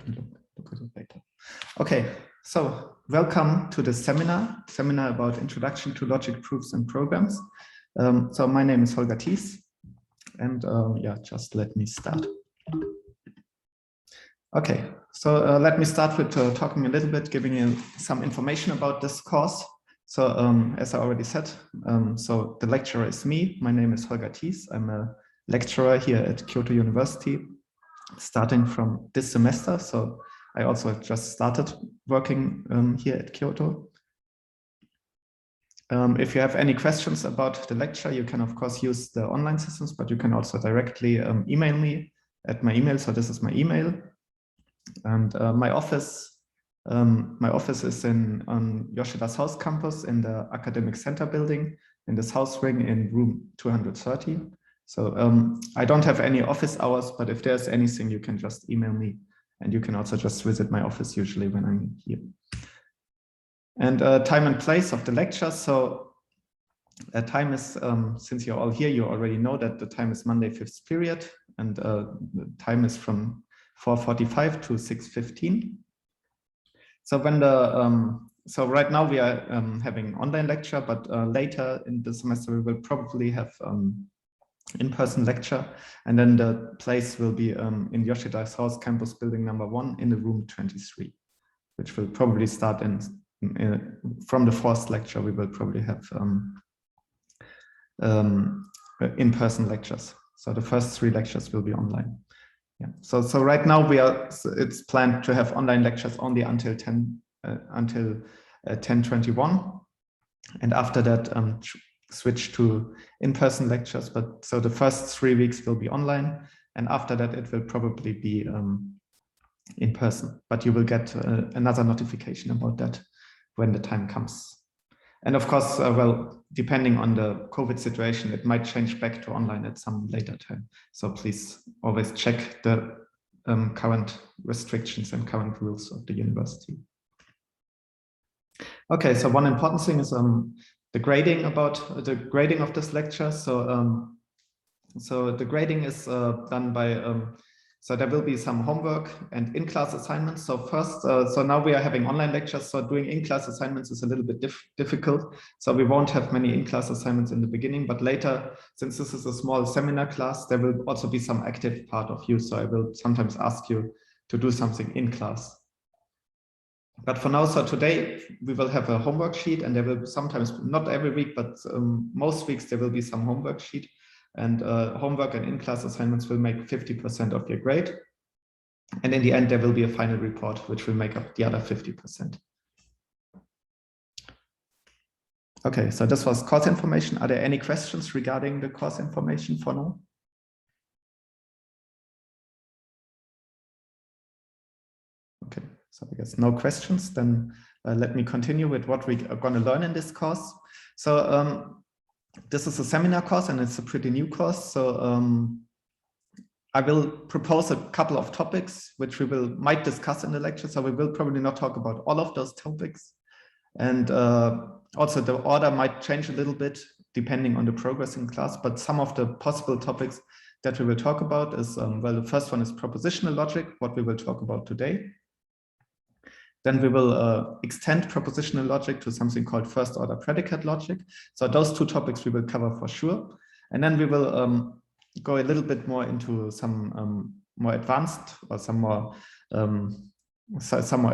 to look at it later. Okay, so welcome to the seminar about Introduction to Logic Proofs and Programs. So my name is Holger Thies, and yeah, just let me start. Okay, so let me start with talking a little bit, giving you some information about this course. So as I already said, so the lecturer is me. My name is Holger Thies. I'm a lecturer here at Kyoto University, starting from this semester. So I also just started working here at Kyoto. If you have any questions about the lecture, you can of course use the online systems, but you can also directly email me at my email. So this is my email, and my office is on Yoshida's House campus in the Academic Center building in the South Wing in room 230. So I don't have any office hours, but if there's anything, you can just email me, and you can also just visit my office usually when I'm here. And time and place of the lecture. So time is, since you're all here, you already know that the time is Monday 5th period, and the time is from 4:45 to 6:15. So when so right now we are having online lecture, but later in the semester we will probably have in-person lecture, and then the place will be in Yoshida's House campus building number 1 in the room 23, which will probably start from the fourth lecture. We will probably have in-person lectures. So the first 3 lectures will be online. Yeah. So right now it's planned to have online lectures only until 10:21, and after that switch to in-person lectures. But so the first 3 weeks will be online, and after that it will probably be in person. But you will get another notification about that when the time comes. And of course, well, depending on the COVID situation, it might change back to online at some later time. So please always check the current restrictions and current rules of the university. Okay, so one important thing is the grading of this lecture. So so the grading is done by so there will be some homework and in-class assignments. So first, so now we are having online lectures, so doing in-class assignments is a little bit difficult. So we won't have many in-class assignments in the beginning, but later, since this is a small seminar class, there will also be some active part of you. So I will sometimes ask you to do something in class. But for now, so today we will have a homework sheet, and there will sometimes, not every week, but most weeks there will be some homework sheet. And homework and in-class assignments will make 50% of your grade. And in the end, there will be a final report, which will make up the other 50%. Okay, so this was course information. Are there any questions regarding the course information for now? Okay, so I guess no questions. Then let me continue with what we are going to learn in this course. So this is a seminar course, and it's a pretty new course. So I will propose a couple of topics which we might discuss in the lecture. So we will probably not talk about all of those topics. And also the order might change a little bit depending on the progress in class. But some of the possible topics that we will talk about is, well, the first one is propositional logic, what we will talk about today. Then we will extend propositional logic to something called first order predicate logic. So those 2 topics we will cover for sure. And then we will go a little bit more into some more advanced or some more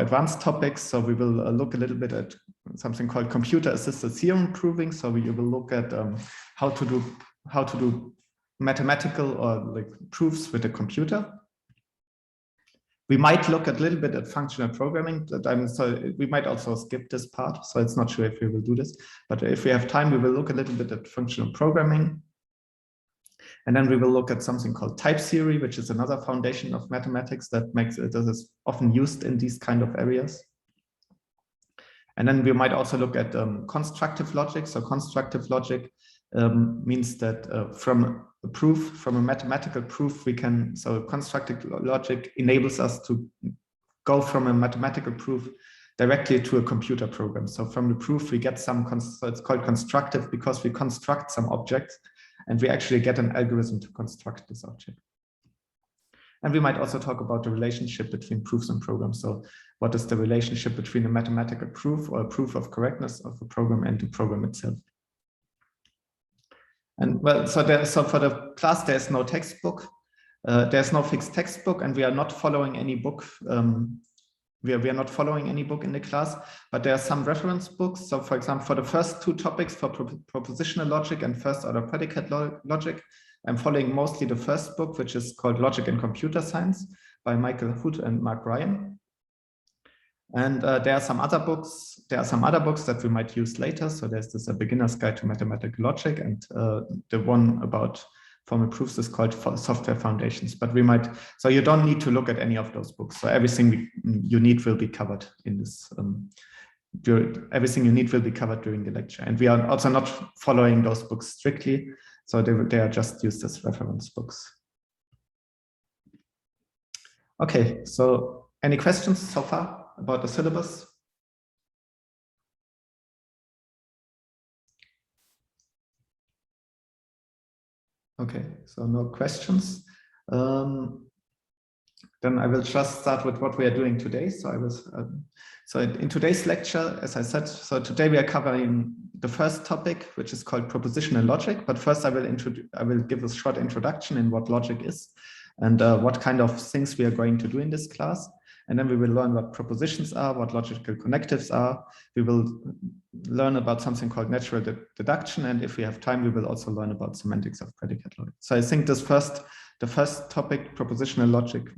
advanced topics. So we will look a little bit at something called computer assisted theorem proving. So we will look at how to do mathematical or like proofs with a computer. We might look a little bit at functional programming. So we might also skip this part. So it's not sure if we will do this, but if we have time, we will look a little bit at functional programming. And then we will look at something called type theory, which is another foundation of mathematics that is often used in these kind of areas. And then we might also look at constructive logic. So constructive logic means that from a mathematical proof, so constructive logic enables us to go from a mathematical proof directly to a computer program. So from the proof, we get so it's called constructive because we construct some objects, and we actually get an algorithm to construct this object. And we might also talk about the relationship between proofs and programs. So what is the relationship between a mathematical proof or a proof of correctness of a program and the program itself? And well, so for the class, there's no textbook. There's no fixed textbook, and we are not following any book. We are not following any book in the class, but there are some reference books. So for example, for the first two topics, for propositional logic and first order predicate logic, I'm following mostly the first book, which is called Logic in Computer Science by Michael Hood and Mark Ryan. And there are some other books. There are some other books that we might use later. So there's this A Beginner's Guide to Mathematical Logic, and the one about formal proofs is called Software Foundations. But we might, so you don't need to look at any of those books. So everything you need will be covered in this. Everything you need will be covered during the lecture. And we are also not following those books strictly. So they are just used as reference books. Okay, so any questions so far about the syllabus? Okay, so no questions. Then I will just start with what we are doing today. So so in today's lecture, as I said, so today we are covering the first topic, which is called propositional logic. But first, I will give a short introduction in what logic is and what kind of things we are going to do in this class. And then we will learn what propositions are, what logical connectives are. We will learn about something called natural deduction. And if we have time, we will also learn about semantics of predicate logic. So I think the first topic, propositional logic,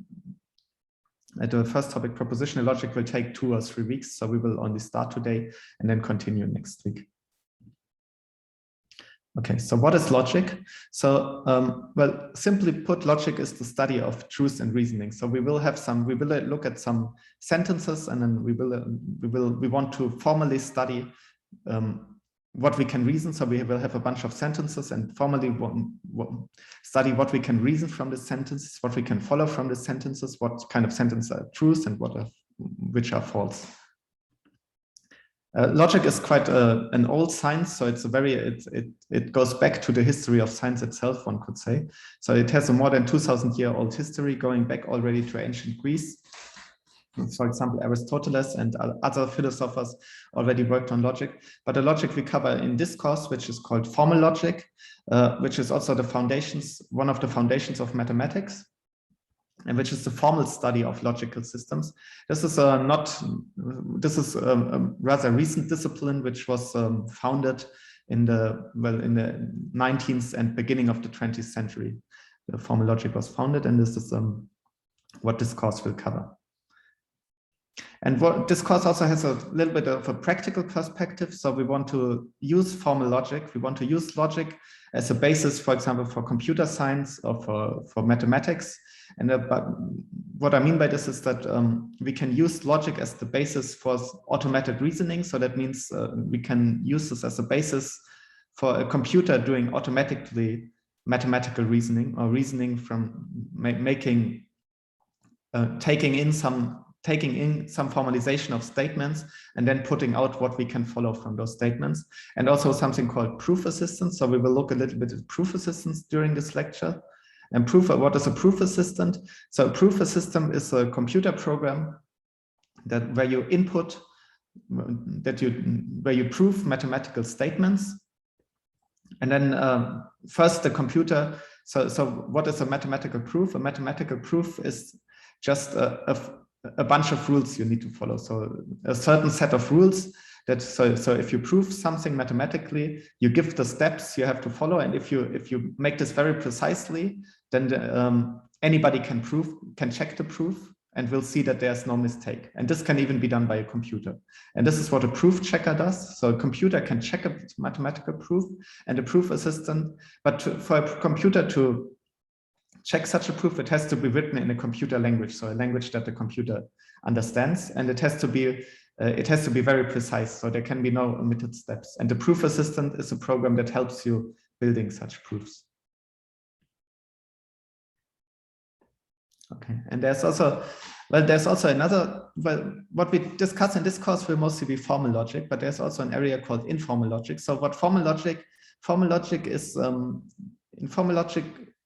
will take 2 or 3 weeks. So we will only start today and then continue next week. Okay, so what is logic? So, well, simply put, logic is the study of truth and reasoning. So we will look at some sentences, and then we want to formally study what we can reason. So we will have a bunch of sentences and formally study what we can reason from the sentences, what we can follow from the sentences, what kind of sentences are truth and which are false. Logic is quite an old science, so it goes back to the history of science itself, one could say. So it has a more than 2,000-year-old history, going back already to ancient Greece. For example, Aristotle and other philosophers already worked on logic. But the logic we cover in this course, which is called formal logic, which is also one of the foundations of mathematics, and which is the formal study of logical systems. This is a rather recent discipline, which was founded in the 19th and beginning of the 20th century. The formal logic was founded, and this is what this course will cover. And this course also has a little bit of a practical perspective. So we want to use formal logic. We want to use logic as a basis, for example, for computer science or for mathematics. And what I mean by this is that we can use logic as the basis for automated reasoning. So that means we can use this as a basis for a computer doing automatically mathematical reasoning, or reasoning from taking in some formalization of statements and then putting out what we can follow from those statements. And also something called proof assistance. So we will look a little bit at proof assistance during this lecture. And what is a proof assistant? So a proof assistant is a computer program where you prove mathematical statements. And then first the computer, so what is a mathematical proof? A mathematical proof is just a bunch of rules you need to follow. So a certain set of rules so if you prove something mathematically, you give the steps you have to follow. And if you make this very precisely, then anybody can check the proof and will see that there's no mistake. And this can even be done by a computer. And this is what a proof checker does. So a computer can check a mathematical proof, and a proof assistant, but for a computer to check such a proof, it has to be written in a computer language, so a language that the computer understands, and it has to be very precise, so there can be no omitted steps. And the proof assistant is a program that helps you building such proofs. Okay, and there's also another, what we discuss in this course will mostly be formal logic, but there's also an area called informal logic. So what formal logic is, in formal logic,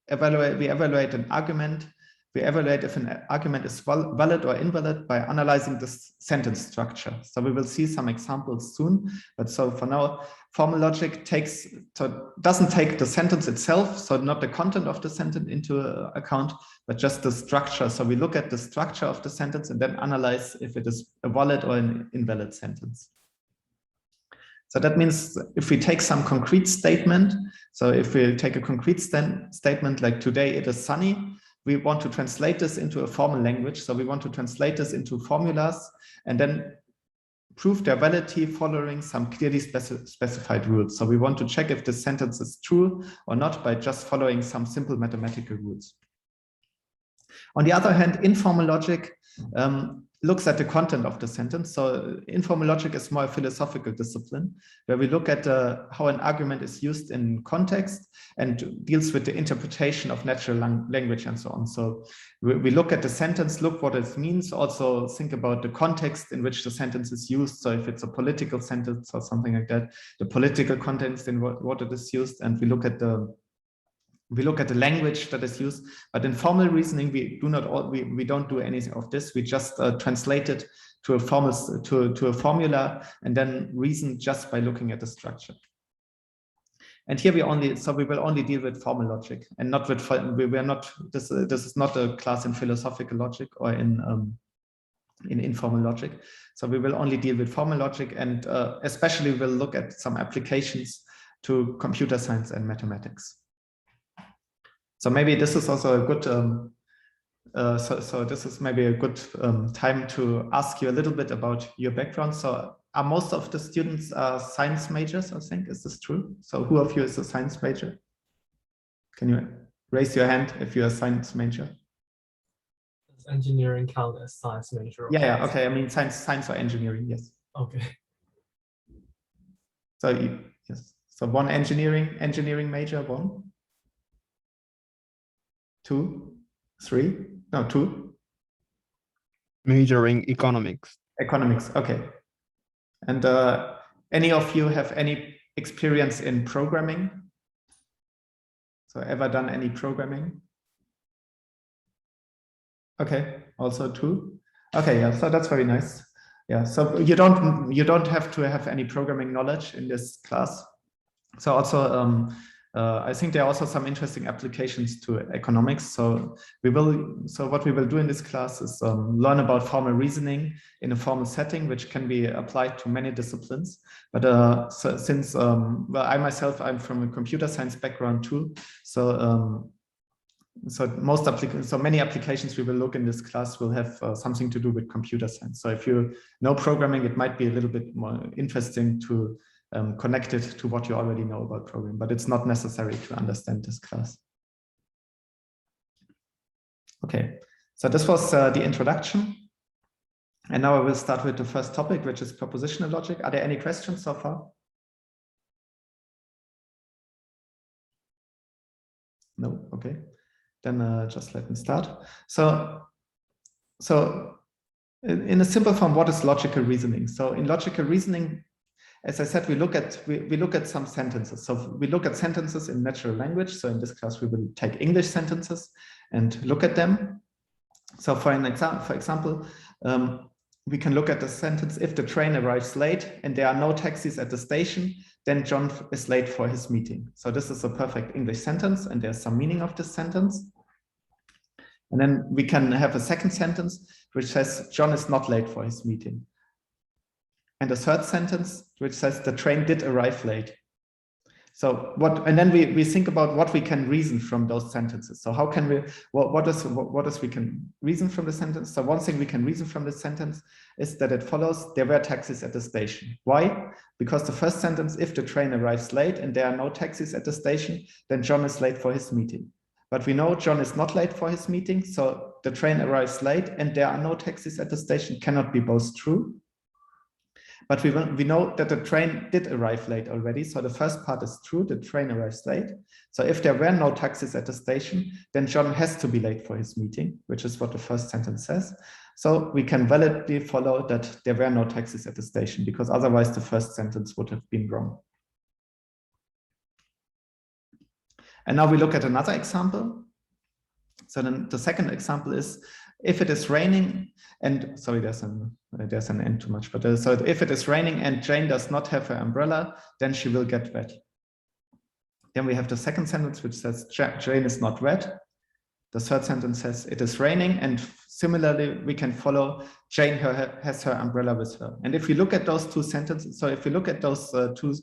we evaluate an argument we evaluate if an argument is valid or invalid by analyzing the sentence structure. So we will see some examples soon, but so for now, formal logic doesn't take the sentence itself, so not the content of the sentence into account, but just the structure. So we look at the structure of the sentence and then analyze if it is a valid or an invalid sentence. So that means if we take some concrete statement, so if we take a concrete statement like today it is sunny, we want to translate this into a formal language. So we want to translate this into formulas and then prove their validity following some clearly specified rules. So we want to check if the sentence is true or not by just following some simple mathematical rules. On the other hand, informal logic looks at the content of the sentence. So informal logic is more a philosophical discipline where we look at how an argument is used in context and deals with the interpretation of natural language and so on. So we look at the sentence, look what it means, also think about the context in which the sentence is used. So if it's a political sentence or something like that, the political context in what it is used, and we look at the language that is used. But in formal reasoning, we don't do anything of this. We just translate it to a formula and then reason just by looking at the structure. And here we will only deal with formal logic and not with this is not a class in philosophical logic or in informal logic. So we will only deal with formal logic, and especially we'll look at some applications to computer science and mathematics. So maybe this is also a good, so this is maybe a good time to ask you a little bit about your background. So are most of the students science majors, I think? Is this true? So who of you is a science major? Can you raise your hand if you're a science major? Does engineering count as science major? Yeah, okay. I mean science or engineering, yes. Okay. So yes. So one engineering major, one. 2, 3, no, 2. Majoring economics. Economics, okay. And any of you have any experience in programming? So ever done any programming? Okay, also 2. Okay, yeah, so that's very nice. Yeah, so you don't have to have any programming knowledge in this class. So also I think there are also some interesting applications to economics. So what we will do in this class is learn about formal reasoning in a formal setting, which can be applied to many disciplines. But since well, I'm from a computer science background too, so many applications we will look in this class will have something to do with computer science. So if you know programming, it might be a little bit more interesting to connect it to what you already know about programming, but it's not necessary to understand this class. Okay, so this was the introduction. And now I will start with the first topic, which is propositional logic. Are there any questions so far? No, okay. Then just let me start. So in a simple form, what is logical reasoning? So in logical reasoning, as I said, we look at some sentences. So we look at sentences in natural language. So in this class, we will take English sentences and look at them. So for example, we can look at the sentence: if the train arrives late and there are no taxis at the station, then John is late for his meeting. So this is a perfect English sentence, and there's some meaning of this sentence. And then we can have a second sentence which says John is not late for his meeting. And a third sentence which says the train did arrive late. So and then we think about what we can reason from those sentences. So how can we, what is we can reason from the sentence? So one thing we can reason from this sentence is that it follows there were taxis at the station. Why? Because the first sentence, if the train arrives late and there are no taxis at the station, then John is late for his meeting. But we know John is not late for his meeting, so the train arrives late and there are no taxis at the station cannot be both true. But we know that the train did arrive late already. So the first part is true, the train arrives late. So if there were no taxis at the station, then John has to be late for his meeting, which is what the first sentence says. So we can validly follow that there were no taxis at the station, because otherwise the first sentence would have been wrong. And now we look at another example. So then the second example is if it is raining and sorry, there's an end too much, but so if it is raining and Jane does not have her umbrella, then she will get wet. Then we have the second sentence, which says Jane is not wet. The third sentence says it is raining, and similarly we can follow Jane has her umbrella with her. And if we look at those two sentences, so if we look at those two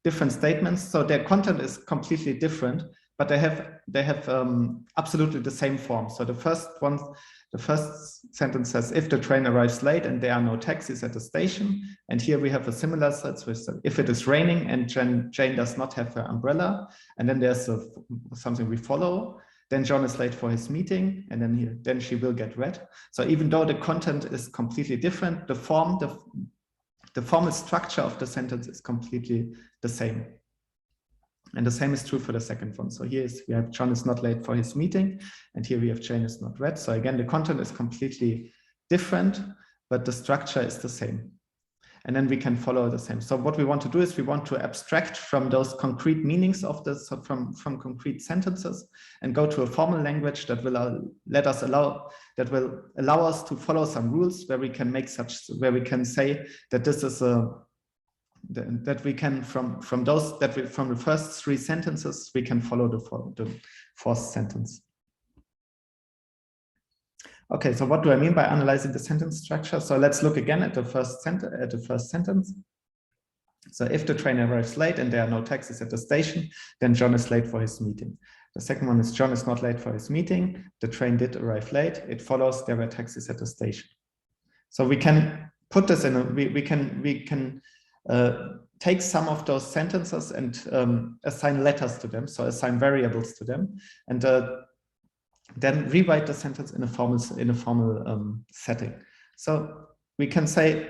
different statements, so their content is completely different, but they have absolutely the same form. So the first sentence says if the train arrives late and there are no taxis at the station, and here we have a similar sentence which says if it is raining and Jane does not have her umbrella, and then there's something we follow. Then John is late for his meeting, and then she will get wet. So even though the content is completely different, the formal structure of the sentence is completely the same. And the same is true for the second one. So we have John is not late for his meeting, and here we have Jane is not wet. So again, the content is completely different, but the structure is the same. And then we can follow the same. So what we want to do is we want to abstract from those concrete meanings of this, so from concrete sentences, and go to a formal language that will allow us to follow some rules where we can say that this is that we can from the first three sentences we can follow the fourth sentence. Okay, so what do I mean by analyzing the sentence structure? So let's look again at the first sentence. So if the train arrives late and there are no taxis at the station, then John is late for his meeting. The second one is John is not late for his meeting. The train did arrive late. It follows there were taxis at the station. So we can put this in we can take some of those sentences and assign letters to them, so assign variables to them, and then rewrite the sentence in a formal setting. So we can say,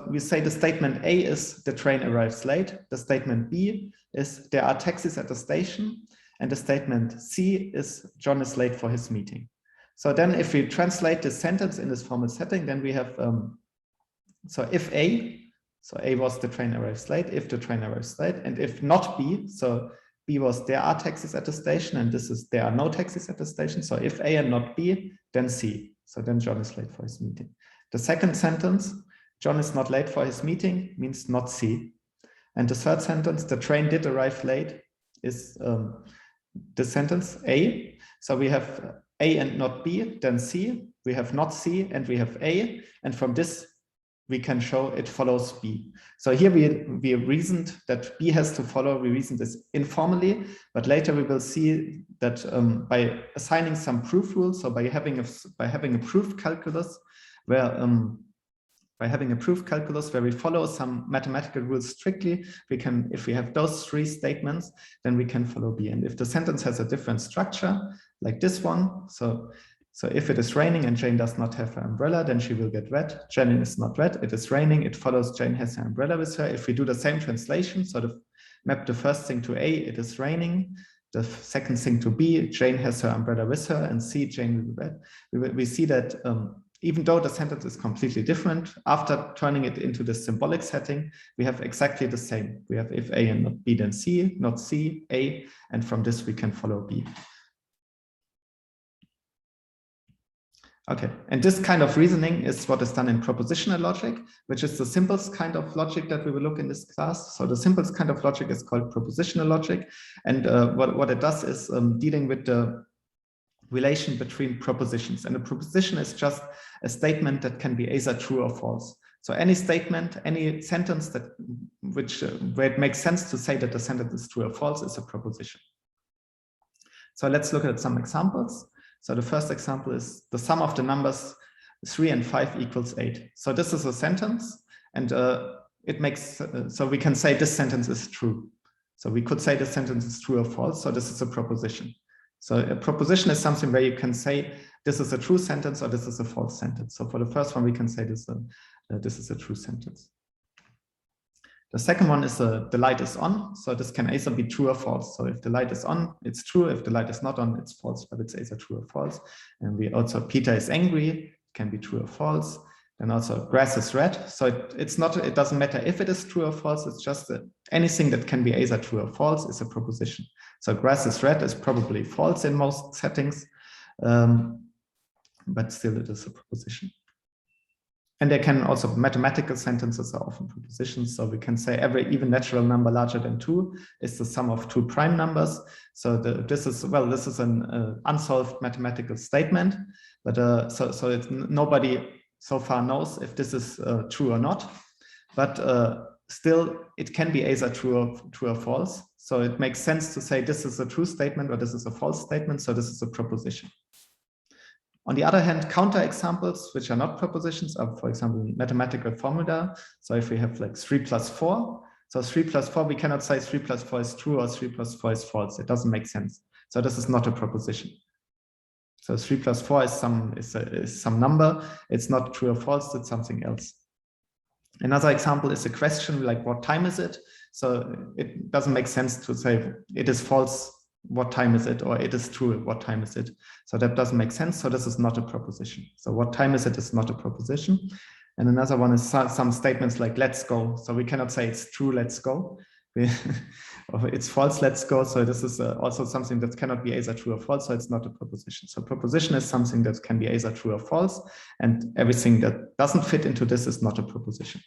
we say the statement A is the train arrives late. The statement B is there are taxis at the station. And the statement C is John is late for his meeting. So then if we translate this sentence in this formal setting, then we have, so if A, so A was the train arrives late, if the train arrives late, and if not B, so B was there are taxis at the station, and this is there are no taxis at the station. So if A and not B, then C. So then John is late for his meeting. The second sentence, John is not late for his meeting, means not C. And the third sentence, the train did arrive late, is the sentence A. So we have A and not B, then C. We have not C and we have A. And from this, we can show it follows B. So here we reasoned that B has to follow. We reasoned this informally, but later we will see that by assigning some proof rules, so by having a proof calculus, where we follow some mathematical rules strictly, we can, if we have those three statements, then we can follow B. And if the sentence has a different structure, like this one, so if it is raining and Jane does not have her umbrella, then she will get wet. Jane is not wet. It is raining. It follows Jane has her umbrella with her. If we do the same translation, so map the first thing to A, it is raining. The second thing to B, Jane has her umbrella with her, and C, Jane will be wet. We see that even though the sentence is completely different, after turning it into the symbolic setting, we have exactly the same. We have if A and not B, then C, not C, A, and from this we can follow B. Okay, and this kind of reasoning is what is done in propositional logic, which is the simplest kind of logic that we will look in this class. So the simplest kind of logic is called propositional logic. And what it does is dealing with the relation between propositions. And a proposition is just a statement that can be either true or false. So any statement, any sentence where it makes sense to say that the sentence is true or false is a proposition. So let's look at some examples. So the first example is the sum of the numbers 3 and 5 equals 8. So this is a sentence, and it makes, so we can say this sentence is true. So we could say this sentence is true or false. So this is a proposition. So a proposition is something where you can say this is a true sentence or this is a false sentence. So for the first one, we can say this is a true sentence. The second one is the light is on. So this can either be true or false. So if the light is on, it's true. If the light is not on, it's false, but it's either true or false. And we also, Peter is angry, it can be true or false. And also grass is red. So it doesn't matter if it is true or false. It's just anything that can be either true or false is a proposition. So grass is red is probably false in most settings. but still it is a proposition. And there can also, mathematical sentences are often propositions. So we can say every even natural number larger than 2 is the sum of 2 prime numbers. So this is an unsolved mathematical statement, but so it's nobody so far knows if this is true or not. But still, it can be either true or false. So it makes sense to say this is a true statement or this is a false statement. So this is a proposition. On the other hand, counter examples, which are not propositions, are, for example, mathematical formula. So if we have like 3 plus 4, so 3 plus 4, we cannot say 3 plus 4 is true or 3 plus 4 is false. It doesn't make sense. So this is not a proposition. So 3 plus 4 is some number. It's not true or false. It's something else. Another example is a question like, what time is it? So it doesn't make sense to say it is false, what time is it? Or it is true, what time is it? So that doesn't make sense. So this is not a proposition. So what time is it is not a proposition. And another one is some statements like, let's go. So we cannot say it's true, let's go. Or it's false, let's go. So this is also something that cannot be either true or false. So it's not a proposition. So proposition is something that can be either true or false. And everything that doesn't fit into this is not a proposition.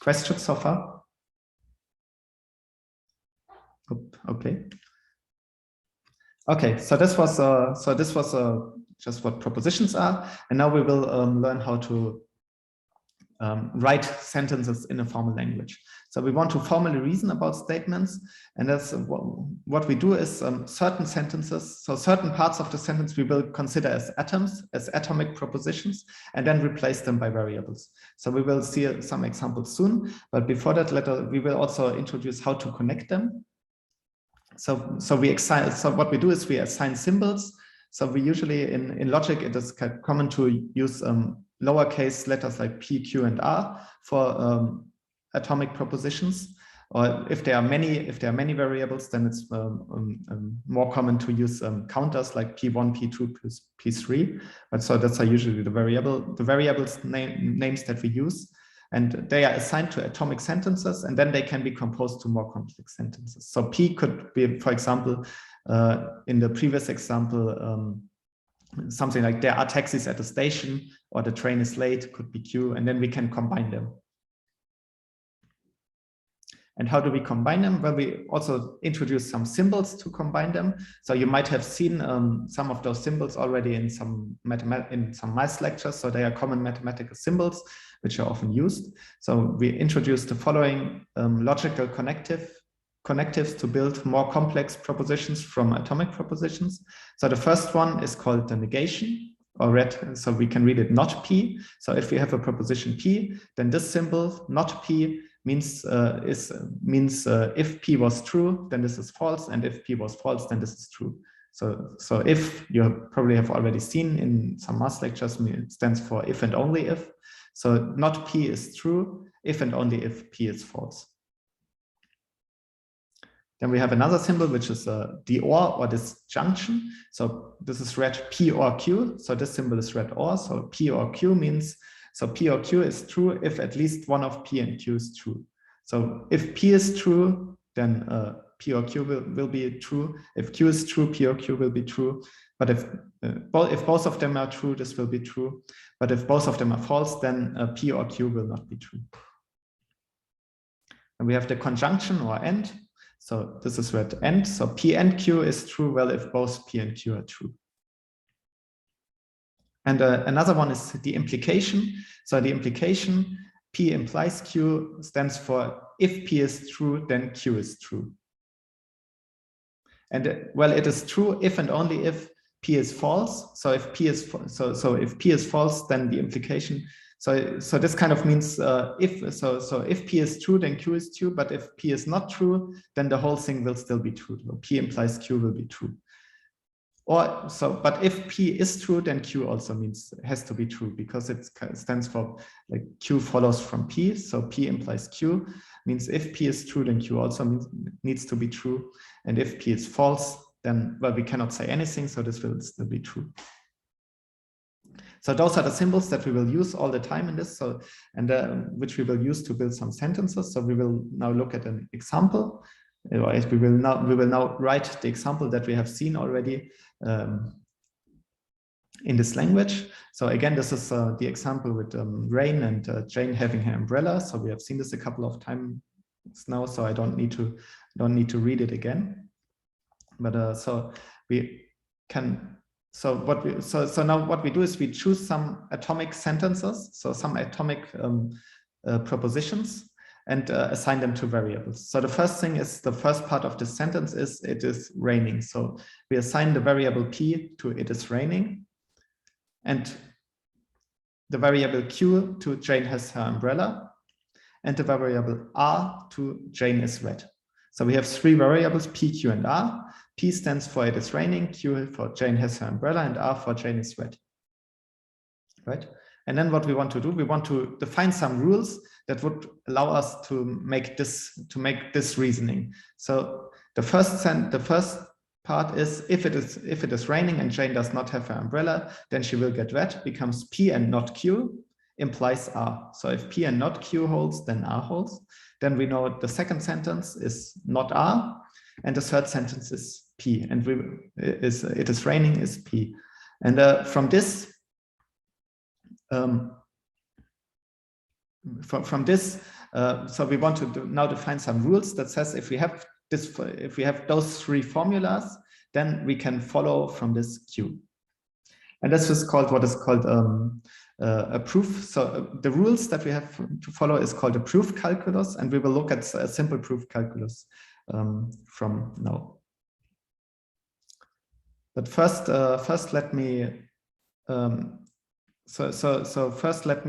Questions so far? Okay. Okay, so this was just what propositions are, and now we will learn how to write sentences in a formal language. So we want to formally reason about statements, and that's what we do is certain sentences, so certain parts of the sentence we will consider as atoms, as atomic propositions, and then replace them by variables. So we will see some examples soon, but before that, we will also introduce how to connect them. So what we do is we assign symbols. So we usually in logic, it is common to use lowercase letters like P, Q, and R for atomic propositions. Or if there are many variables, then it's more common to use counters like P1, P2, plus P3. But so that's usually the variables names that we use. And they are assigned to atomic sentences, and then they can be composed to more complex sentences. So P could be, for example, in the previous example, something like there are taxis at the station, or the train is late, could be Q, and then we can combine them. And how do we combine them? Well, we also introduce some symbols to combine them. So you might have seen some of those symbols already in some math lectures. So they are common mathematical symbols, which are often used. So we introduce the following logical connectives to build more complex propositions from atomic propositions. So the first one is called the negation, so we can read it not P. So if we have a proposition P, then this symbol not P means if P was true, then this is false, and if P was false, then this is true. So if, you probably have already seen in some math lectures, it stands for if and only if. So not P is true, if and only if P is false. Then we have another symbol, which is the or disjunction. So this is read P or Q. So this symbol is read or. So P or Q means, so P or Q is true if at least one of P and Q is true. So if P is true, then P or Q will be true. If Q is true, P or Q will be true. But if both of them are true, this will be true. But if both of them are false, then P or Q will not be true. And we have the conjunction or and. So this is read and. So P and Q is true, well, if both P and Q are true. And another one is the implication. So the implication, P implies Q, stands for if P is true, then Q is true. And well, it is true if and only if P is false. So if P is if P is false, then the implication. So this kind of means if P is true, then Q is true. But if P is not true, then the whole thing will still be true. So P implies Q will be true. But if P is true, then Q also has to be true, because it stands for like Q follows from P. So P implies Q, means if P is true, then Q also needs to be true. And if P is false, then, well, we cannot say anything, so this will still be true. So those are the symbols that we will use all the time in this, which we will use to build some sentences. So we will now look at an example we will now write the example that we have seen already in this language. So again, this is the example with Rain and Jane having her umbrella. So we have seen this a couple of times now, so I don't need to read it again. But so we can. So now what we do is we choose some atomic sentences, so some atomic propositions, and assign them to variables. So the first thing is, the first part of the sentence is, it is raining. So we assign the variable p to it is raining, and the variable q to Jane has her umbrella, and the variable r to Jane is red. So we have three variables, p, q, and r. P stands for it is raining, q for Jane has her umbrella, and r for Jane is red. Right? And then what we want to do, we want to define some rules that would allow us to make this reasoning. So the first part is, if it is raining and Jane does not have her umbrella, then she will get red, becomes p and not q, implies r. So if p and not q holds, then r holds. Then we know the second sentence is not r, and the third sentence is p, and it is raining is p. And from this, so we want to now define some rules that says, if we have those three formulas, then we can follow from this Q. And this is called what is called a proof. So the rules that we have to follow is called a proof calculus, and we will look at a simple proof calculus from now. But first let me first let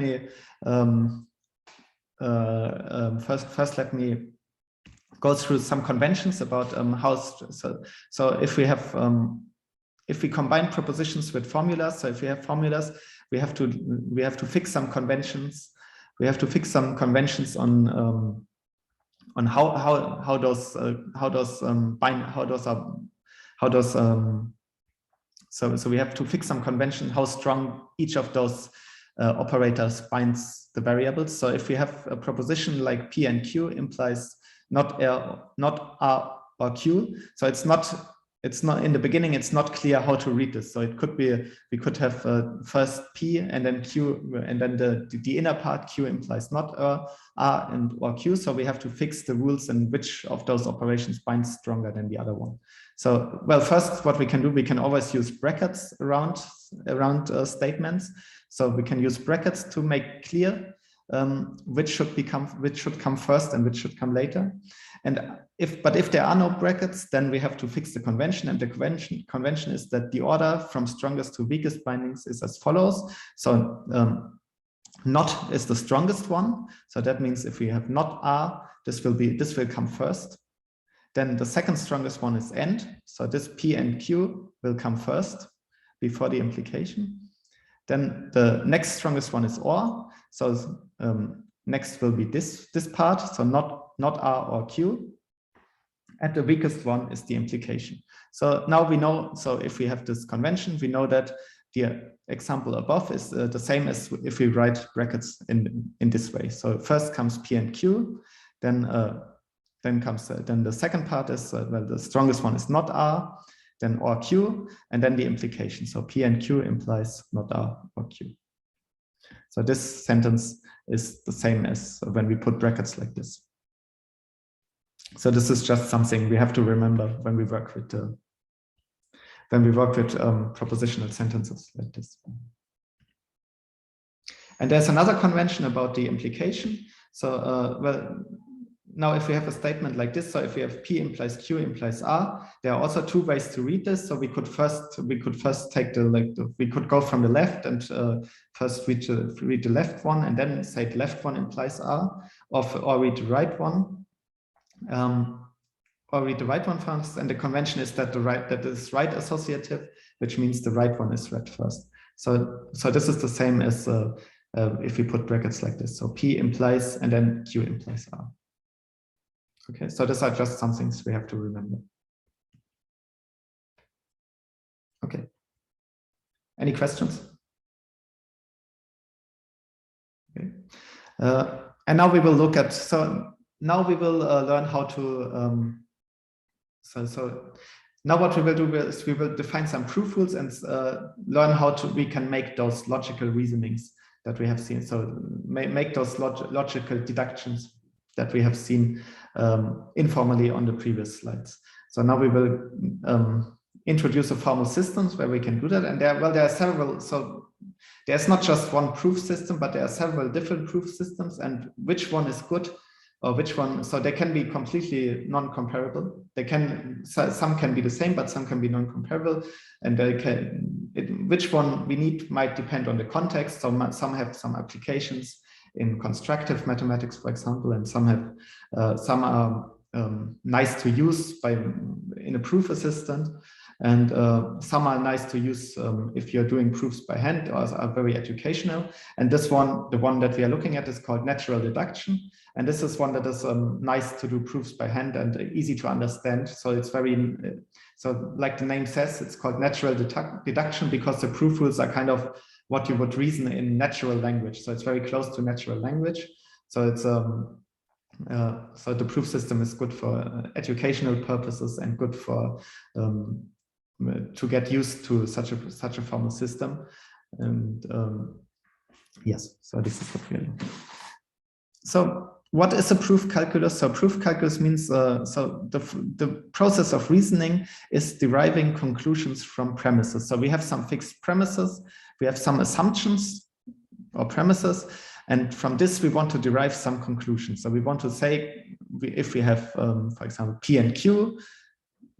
me go through some conventions about how. So if we have if we combine propositions with formulas, so if we have formulas, we have to fix some conventions. We have to fix some conventions on how those So we have to fix some convention how strong each of those operators binds the variables. So if we have a proposition like P and Q implies not R or Q, so it's not in the beginning, it's not clear how to read this. So it could be, we could have first P and then Q, and then the inner part Q implies not R or Q. So we have to fix the rules and which of those operations binds stronger than the other one. So, well, first, what we can do, we can always use brackets around statements. So we can use brackets to make clear which should come first and which should come later. And if there are no brackets, then we have to fix the convention. And the convention is that the order from strongest to weakest bindings is as follows. So not is the strongest one. So that means if we have not R, this will come first. Then the second strongest one is AND. So this P and Q will come first before the implication. Then the next strongest one is OR. So next will be this part. So not R or Q. And the weakest one is the implication. So now we know, so if we have this convention, we know that the example above is the same as if we write brackets in this way. So first comes P and Q, then the second part is, well, the strongest one is not R, then or Q, and then the implication. So P and Q implies not R or Q. So this sentence is the same as when we put brackets like this. So this is just something we have to remember when we work with propositional sentences like this. And there's another convention about the implication. So well, now if we have a statement like this, so if we have P implies Q implies R, there are also two ways to read this. So we could first take we could go from the left and first read the left one and then say the left one implies R, or read the right one. Or read the right one first, and the convention is that that is right associative, which means the right one is read first. So this is the same as if we put brackets like this. So P implies and then Q implies R. Okay, so these are just some things we have to remember. Okay. Any questions? Okay. And now we will look at, so now we will learn how to So now what we will do is we will define some proof rules and learn how we can make those logical reasonings that we have seen. So make those logical deductions that we have seen informally on the previous slides. So now we will introduce a formal systems where we can do that. And there are several. So there's not just one proof system, but there are several different proof systems, and which one is good or which one. So they can be completely non-comparable. Some can be the same, but some can be non-comparable. And which one we need might depend on the context. So some have some applications in constructive mathematics, for example, and some are nice to use in a proof assistant, and some are nice to use if you're doing proofs by hand, or are very educational. And this one, the one that we are looking at, is called natural deduction, and this is one that is nice to do proofs by hand and easy to understand. So it's very so like the name says, it's called natural deduction because the proof rules are kind of what you would reason in natural language. So it's very close to natural language. So it's so the proof system is good for educational purposes and good for to get used to such a formal system. And yes, so this is what we are looking at. So what is a proof calculus? So proof calculus means so the process of reasoning is deriving conclusions from premises. So we have some fixed premises, we have some assumptions or premises, and from this we want to derive some conclusions. So we want to say, if we have, for example, P and Q,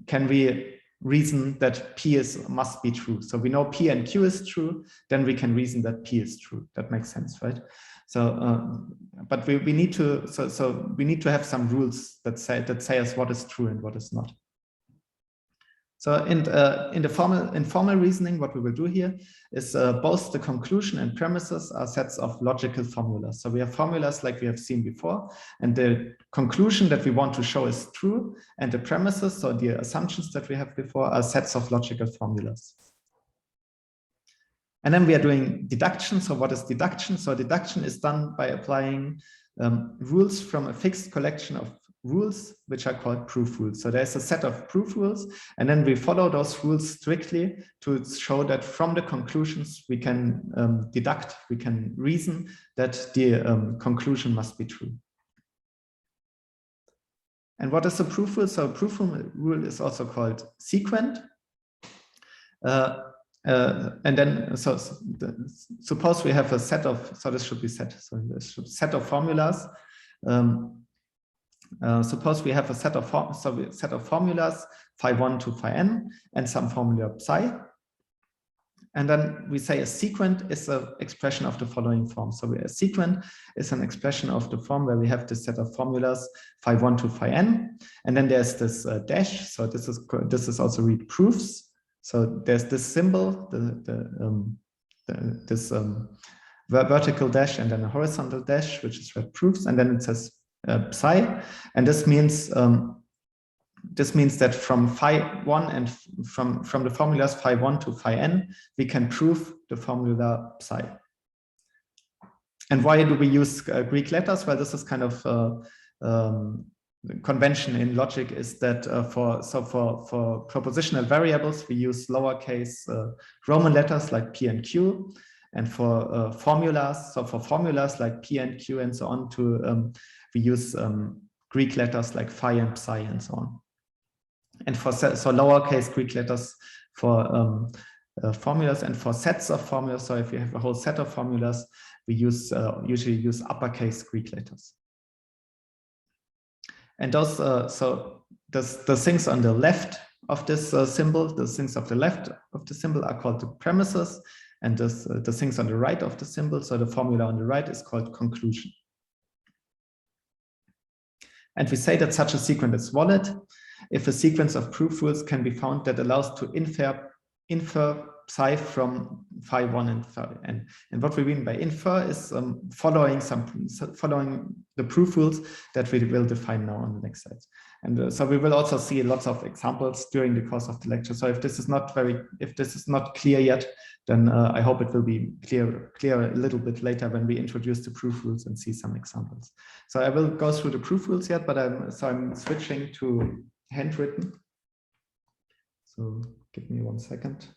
can we reason that P must be true? So we know P and Q is true, then we can reason that P is true. That makes sense, right? So, but we need to we need to have some rules that say us what is true and what is not. So in formal reasoning, what we will do here is both the conclusion and premises are sets of logical formulas. So we have formulas like we have seen before, and the conclusion that we want to show is true, and the premises, so the assumptions that we have before, are sets of logical formulas. And then we are doing deduction. So what is deduction? So deduction is done by applying rules from a fixed collection of rules, which are called proof rules. So there's a set of proof rules, and then we follow those rules strictly to show that from the conclusions we can deduct, we can reason that the conclusion must be true. And what is a proof rule? So a proof rule is also called sequent. And then, so suppose we have a set of, so this should be set, so this should set of formulas. Suppose we have a set of formulas, phi1 to phi n, and some formula psi. And then we say a sequent is an expression of the following form. So a sequent is an expression of the form where we have this set of formulas, phi1 to phi n, and then there's this dash. So this is also read proofs. So there's this symbol, this vertical dash, and then a horizontal dash, which is read proofs, and then it says psi, and this means that from phi1 and from the formulas phi1 to phi n, we can prove the formula psi. And why do we use Greek letters? Well, this is kind of convention in logic, is that for propositional variables we use lowercase Roman letters like P and Q, and for formulas, so for formulas like P and Q and so on, we use Greek letters like phi and psi and so on. And for so lowercase Greek letters for formulas, and for sets of formulas, so if you have a whole set of formulas, we usually use uppercase Greek letters. And those, so the things on the left of this symbol, the things of the left of the symbol are called the premises, and the things on the right of the symbol, so the formula on the right, is called conclusion. And we say that such a sequence is valid if a sequence of proof rules can be found that allows to infer psi from phi1 and phi n. And what we mean by infer is following the proof rules that we will define now on the next slide. And so we will also see lots of examples during the course of the lecture. So if this is not clear yet, then I hope it will be clear a little bit later when we introduce the proof rules and see some examples. So I will go through the proof rules yet, but I'm switching to handwritten. So give me 1 second.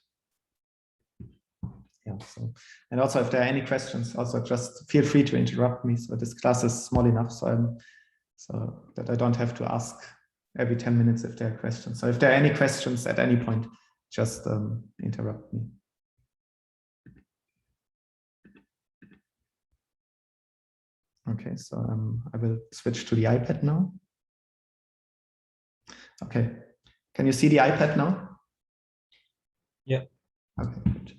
Yeah, so, and also if there are any questions, also just feel free to interrupt me. So this class is small enough so that I don't have to ask every 10 minutes if there are questions. So if there are any questions at any point, just interrupt me. Okay, so I will switch to the iPad now. Okay, can you see the iPad now? Yeah. Okay, good.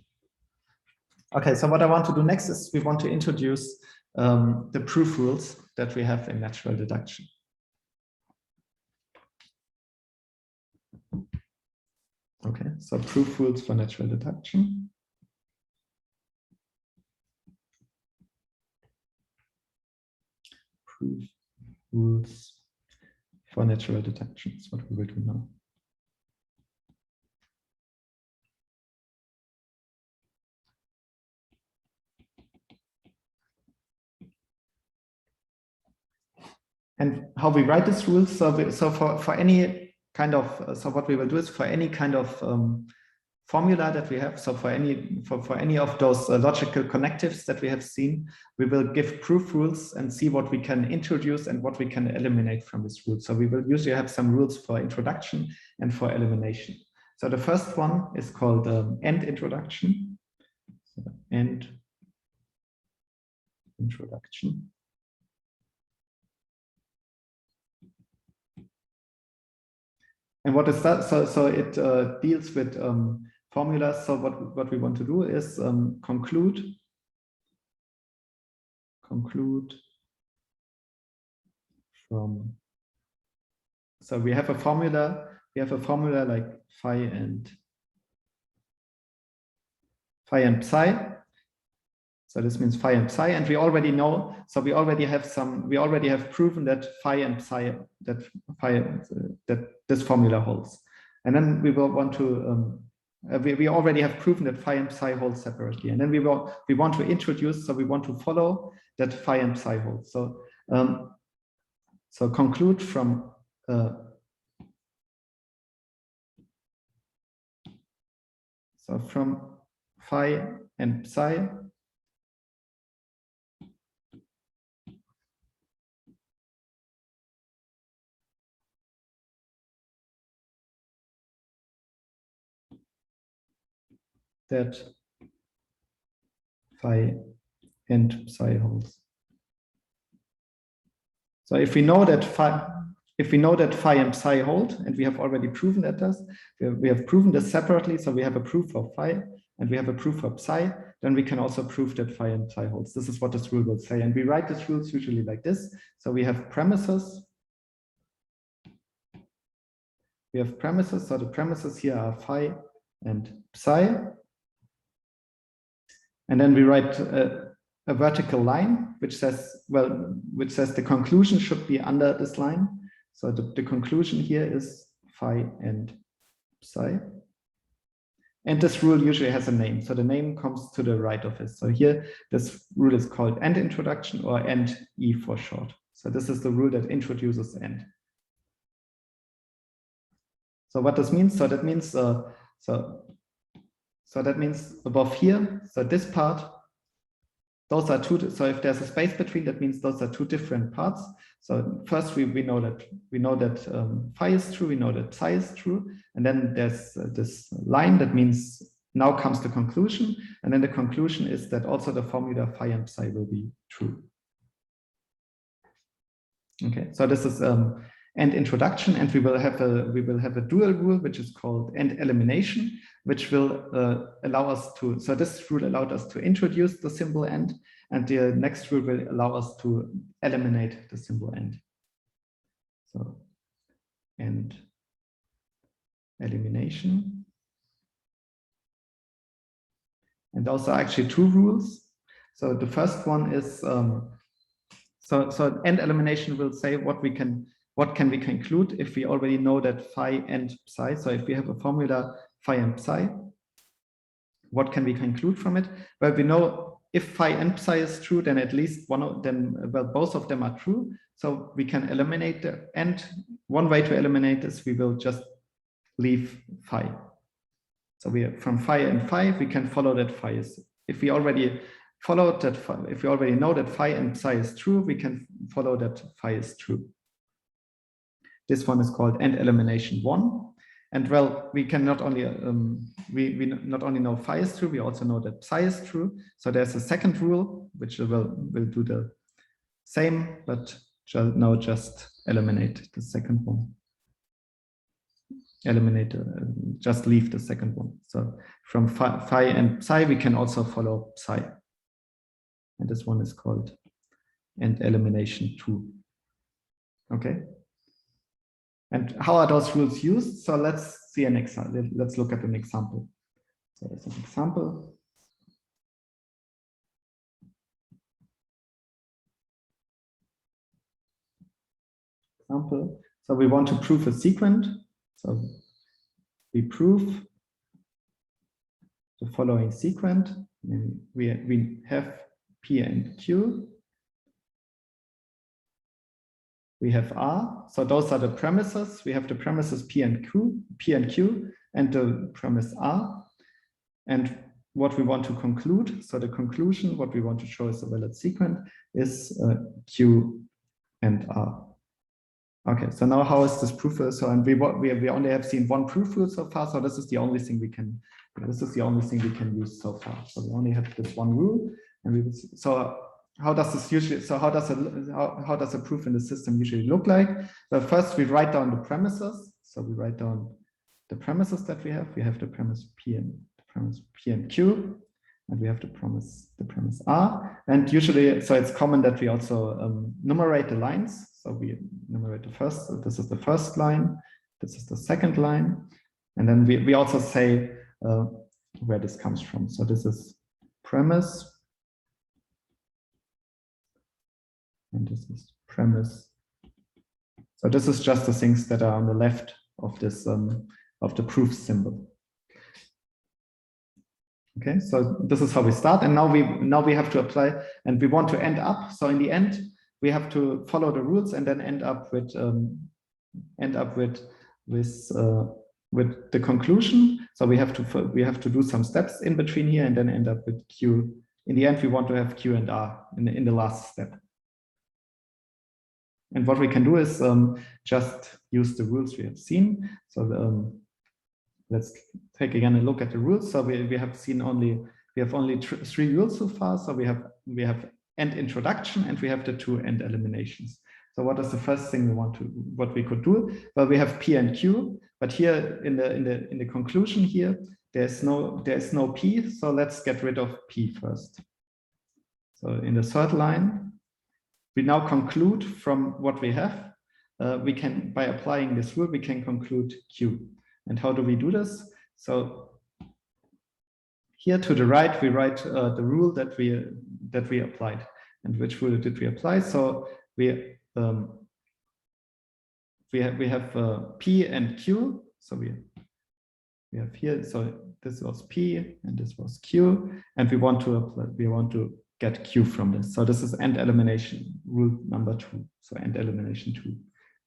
Okay, so what I want to do next is we want to introduce the proof rules that we have in natural deduction. Okay, so proof rules for natural deduction. Proof rules for natural deduction is what we will do now. And how we write these rules, so for any kind of, so what we will do is for any kind of formula that we have, so for any of those logical connectives that we have seen, we will give proof rules and see what we can introduce and what we can eliminate from this rule. So we will usually have some rules for introduction and for elimination. So the first one is called end introduction. So end introduction. And what is that? So it deals with formulas. So what we want to do is conclude from. So we have a formula. We have a formula like phi and psi. So this means phi and psi, and we already know. So we already have proven that phi and psi that this formula holds. And then we will want to. We already have proven that phi and psi hold separately, and then we want to introduce. So we want to follow that phi and psi hold. So so conclude from. So from phi and psi. That phi and psi holds. So if we know that phi and psi hold, and we have already proven that does, we have proven this separately. So we have a proof for phi and we have a proof for psi. Then we can also prove that phi and psi holds. This is what this rule will say, and we write these rules usually like this. So we have premises. We have premises. So the premises here are phi and psi. And then we write a vertical line, which says the conclusion should be under this line. So the conclusion here is phi and psi. And this rule usually has a name. So the name comes to the right of it. So here, this rule is called end introduction, or end E for short. So this is the rule that introduces end. So what this means, so that means that means above here, so this part, those are two, so if there's a space between, that means those are two different parts. So first we know that phi is true, we know that psi is true, and then there's this line that means now comes the conclusion, and then the conclusion is that also the formula phi and psi will be true. Okay, so this is end introduction, and we will have a dual rule which is called end elimination, which will allow us to. So this rule allowed us to introduce the symbol end, and the next rule will allow us to eliminate the symbol end. So end elimination, and those are actually two rules. So the first one is so end elimination will say what can we conclude if we already know that phi and psi. So if we have a formula phi and psi, what can we conclude from it? Well, we know if phi and psi is true, then at least one of them, well, both of them are true. So we can eliminate the end. One way to eliminate this, we will just leave phi. So we from phi and phi, we can follow that phi is, if we already followed that, if we already know that phi and psi is true, we can follow that phi is true. This one is called end elimination 1. And well, we can not only we not only know phi is true, we also know that psi is true. So there's a second rule which will do the same, but shall now just eliminate the second one. Eliminate, just leave the second one. So from phi and psi, we can also follow psi. And this one is called end elimination 2. Okay. And how are those rules used? So let's see an example. Let's look at an example. So as an example. So we want to prove a sequent. So we prove the following sequent. We have P and Q. We have R. So those are the premises. We have the premises P and Q, and the premise R. And what we want to conclude, so the conclusion, what we want to show is a valid sequent, is Q and R. Okay, so now how is this proof? So and we only have seen one proof rule so far. So this is the only thing we can. This is the only thing we can use so far. So we only have this one rule, and we will. So how does this usually? So how does a proof in the system usually look like? Well, first we write down the premises. So we write down the premises that we have. We have the premise P and Q, and we have the premise R. And usually, so it's common that we also numerate the lines. So we numerate the first. So this is the first line. This is the second line, and then we also say where this comes from. So this is premise, and this is premise. So this is just the things that are on the left of this of the proof symbol. Okay, so this is how we start, and now we have to apply, and we want to end up. So in the end, we have to follow the rules and then end up with the conclusion. So we have to do some steps in between here and then end up with Q. In the end, we want to have Q and R in the last step. And what we can do is just use the rules we have seen. So let's take again a look at the rules. So we have only 3 rules so far. So we have end introduction, and we have the 2 end eliminations. So what is the first thing what we could do? Well, we have P and Q, but here in the conclusion here, there's no P. So let's get rid of P first. So in the third line, we now conclude from what we have. We can, by applying this rule, we can conclude Q. And how do we do this? So here to the right, we write the rule that we applied. And which rule did we apply? So we have P and Q. So we have here. So this was P and this was Q, and we want to get Q from this. So this is end elimination rule number 2. So end elimination 2.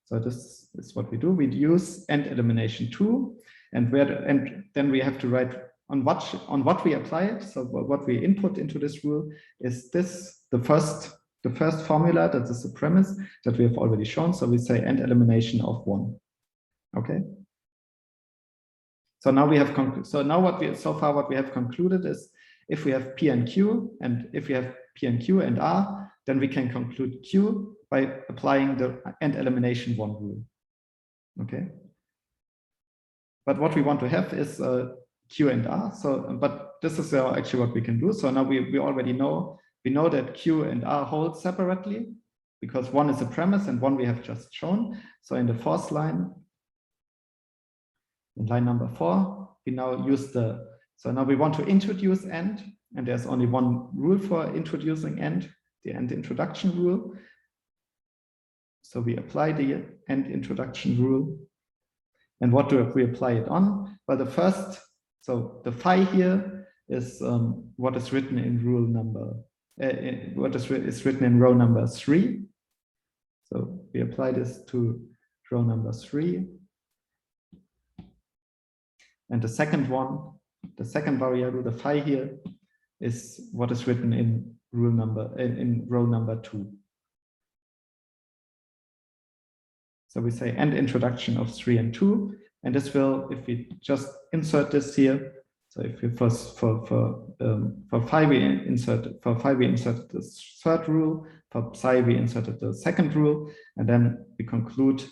So this is what we do. We use end elimination 2, and then we have to write on what we apply it. So what we input into this rule is the first formula, that is the premise that we have already shown. So we say end elimination of 1. Okay. So now what we have concluded is if we have P and Q, and if we have P and Q and R, then we can conclude Q by applying the end elimination 1 rule. Okay. But what we want to have is Q and R. So, but this is actually what we can do. So now we already know, that Q and R hold separately, because 1 is a premise and 1 we have just shown. So in the fourth line, in line number 4, we now use so now we want to introduce end, and there's only one rule for introducing end, the end introduction rule. So we apply the end introduction rule. And what do we apply it on? Well, so the phi here is what is written in rule number, what is written in row number 3. So we apply this to row number 3. And the second one The second variable, the phi here, is what is written in rule number in row number 2. So we say and introduction of 3 and 2, and this will, if we just insert this here, so if we first for phi we inserted the third rule, for psi we inserted the second rule, and then we conclude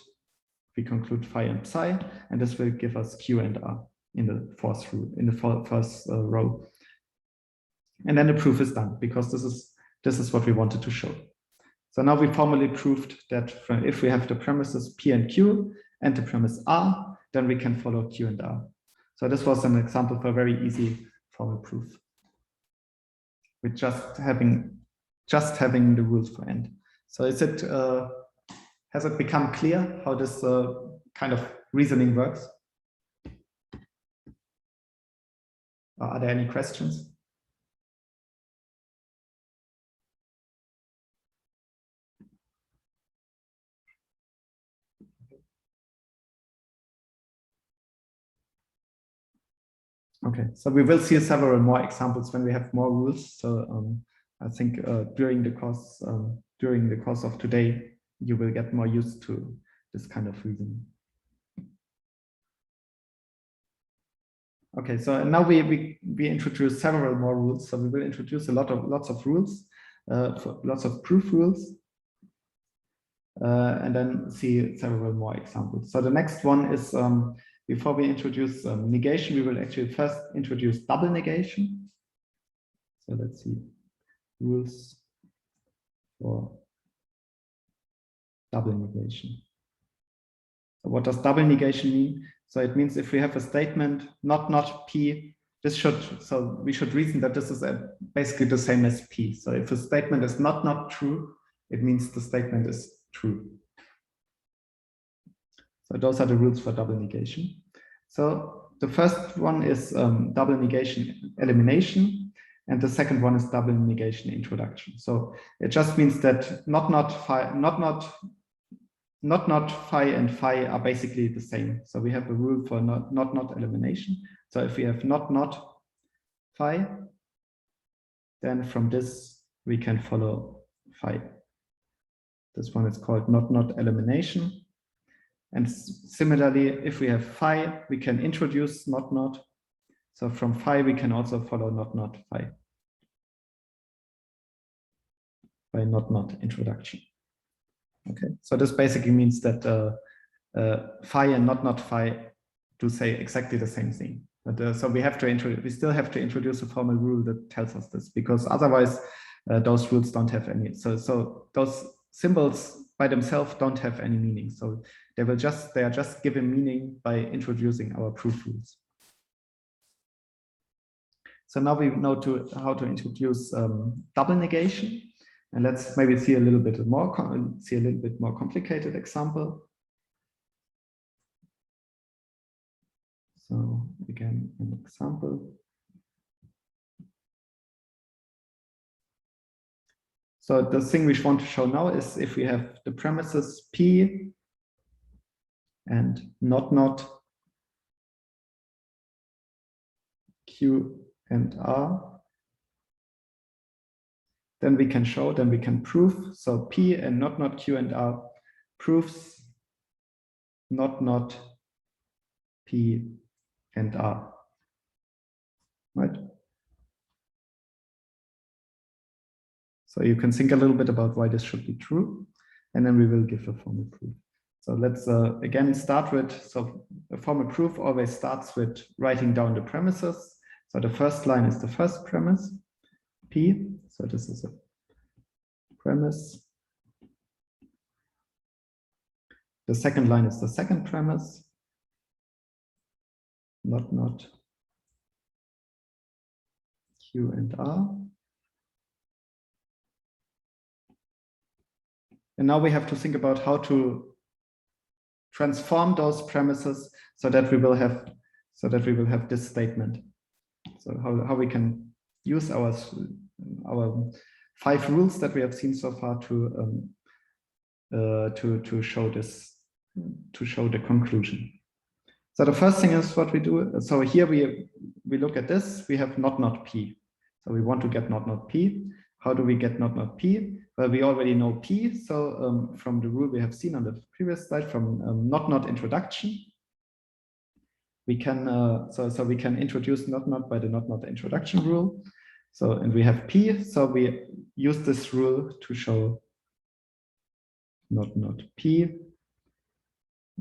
phi and psi, and this will give us q and r in the fourth rule, in the first row. And then the proof is done, because this is what we wanted to show. So now we formally proved that if we have the premises P and Q and the premise R, then we can follow Q and R. So this was an example for a very easy formal proof, with just having the rules for AND. So has it become clear how this kind of reasoning works? Are there any questions? Okay, so we will see several more examples when we have more rules. So I think during the course of today, you will get more used to this kind of reasoning. Okay, so now we introduce several more rules. So we will introduce lots of rules, lots of proof rules, and then see several more examples. So the next one is, before we introduce negation, we will actually first introduce double negation. So let's see, rules for double negation. So what does double negation mean? So it means if we have a statement not P, we should reason that this is basically the same as P. So if a statement is not true, it means the statement is true. So those are the rules for double negation. So the first one is double negation elimination, and the second one is double negation introduction. So it just means that not phi and phi are basically the same. So we have a rule for not elimination. So if we have not phi, then from this we can follow phi. This one is called not elimination. And similarly, if we have phi, we can introduce not. So from phi, we can also follow not phi by not introduction. Okay, so this basically means that phi and not phi do say exactly the same thing. But so we still have to introduce a formal rule that tells us this, because otherwise those rules don't have any. So those symbols by themselves don't have any meaning. So they are just given meaning by introducing our proof rules. So now we know how to introduce double negation, and let's maybe see a little bit more complicated example. So again, an example. So the thing we want to show now is if we have the premises P and not Q and R, then we can prove. So P and not Q and R proves not P and R, right? So you can think a little bit about why this should be true, and then we will give a formal proof. So let's again start with, so a formal proof always starts with writing down the premises. So the first line is the first premise, P. So this is a premise. The second line is the second premise, not Q and R. And now we have to think about how to transform those premises so that we will have this statement. So how we can use our 5 rules that we have seen so far to show the conclusion. So the first thing is what we do. So here we look at this. We have not P. So we want to get not P. How do we get not P? Well, we already know P. So from the rule we have seen on the previous slide from not introduction, we can so we can introduce not by the not introduction rule. So and we have P. So we use this rule to show not P.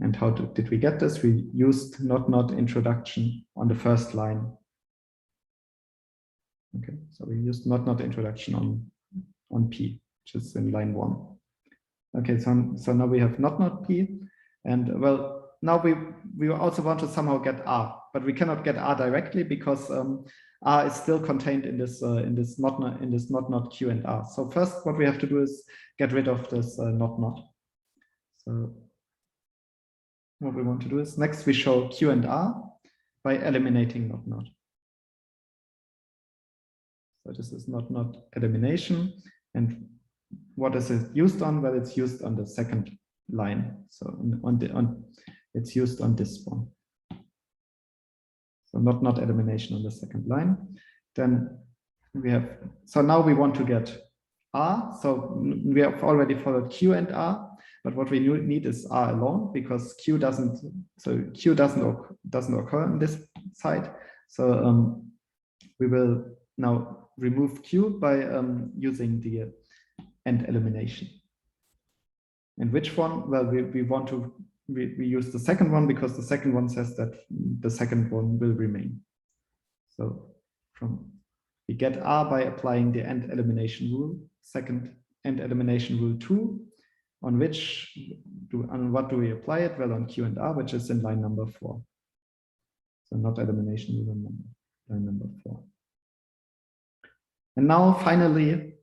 And how did we get this? We used not introduction on the first line. Okay, so we used not introduction on P, which is in line 1. Okay, so now we have not P, and well, now we also want to somehow get R, but we cannot get R directly because R is still contained in this not Q and R. So first, what we have to do is get rid of this not. So what we want to do is next we show Q and R by eliminating not. So this is not elimination, and what is it used on? Well, it's used on the second line. So it's used on this one. So not elimination on the second line. Then we have, so now we want to get R. So we have already followed Q and R, but what we need is R alone because Q doesn't occur on this side. So we will now remove Q by using the end elimination. And which one? Well, we use the second one because the second one says that the second one will remain. So we get R by applying the end elimination rule, second end elimination rule 2, on what do we apply it? Well, on Q and R, which is in line number 4. So not elimination rule on line number 4. And now finally,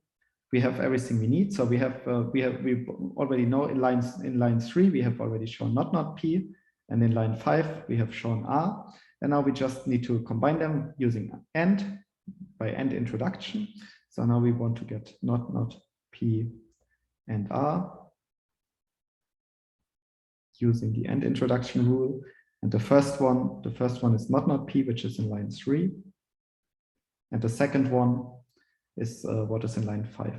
we have everything we need. So we already know in line 3, we have already shown not P, and in line 5, we have shown R. And now we just need to combine them using AND by AND introduction. So now we want to get not P and R using the AND introduction rule. And the first one is not P, which is in line 3. And the second one is what is in line 5.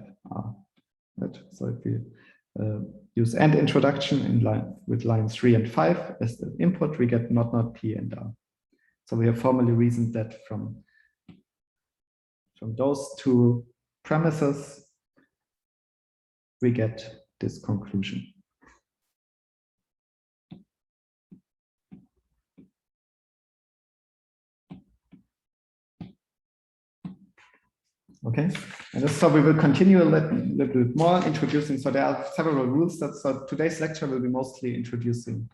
Right? So if we use AND introduction with line 3 and 5 as the input, we get not P and R. So we have formally reasoned that from those two premises, we get this conclusion. Okay, and so we will continue a little bit more introducing. So there are several rules so today's lecture will be mostly introducing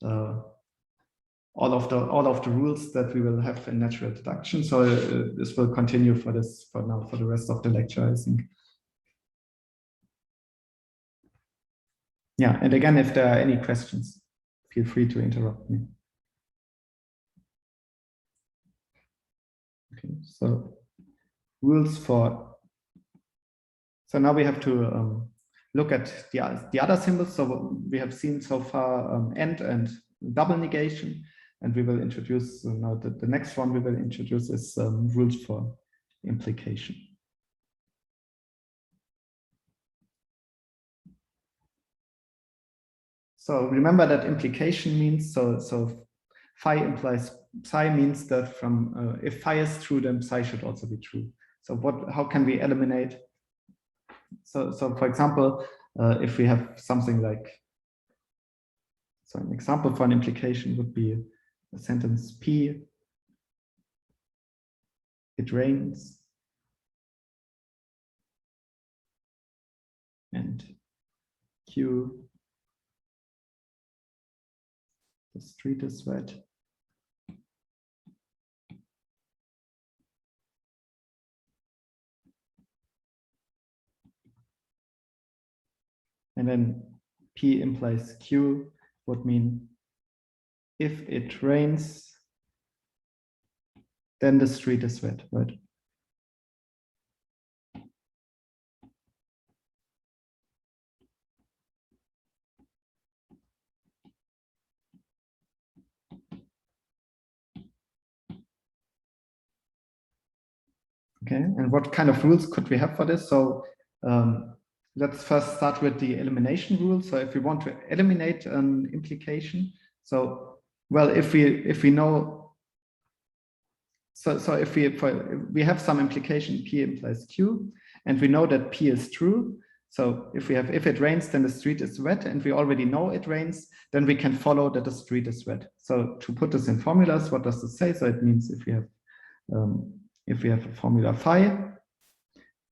all of the rules that we will have in natural deduction. So this will continue for the rest of the lecture, I think. Yeah, and again, if there are any questions, feel free to interrupt me. Okay, so rules for, so now we have to look at the other symbols. So we have seen so far and double negation, and we will introduce now the next one we will introduce is rules for implication. So remember that implication means so phi implies psi means that from if phi is true, then psi should also be true. So how can we eliminate? So for example, if we have something like, so an example for an implication would be a sentence P, it rains, and Q, the street is wet. And then P implies Q would mean if it rains, then the street is wet, right? Okay, and what kind of rules could we have for this? So let's first start with the elimination rule. So if we want to eliminate an implication, so well, if we know, so if we have some implication P implies Q, and we know that P is true. So if it rains, then the street is wet, and we already know it rains, then we can follow that the street is wet. So to put this in formulas, what does this say? So it means if we have a formula phi,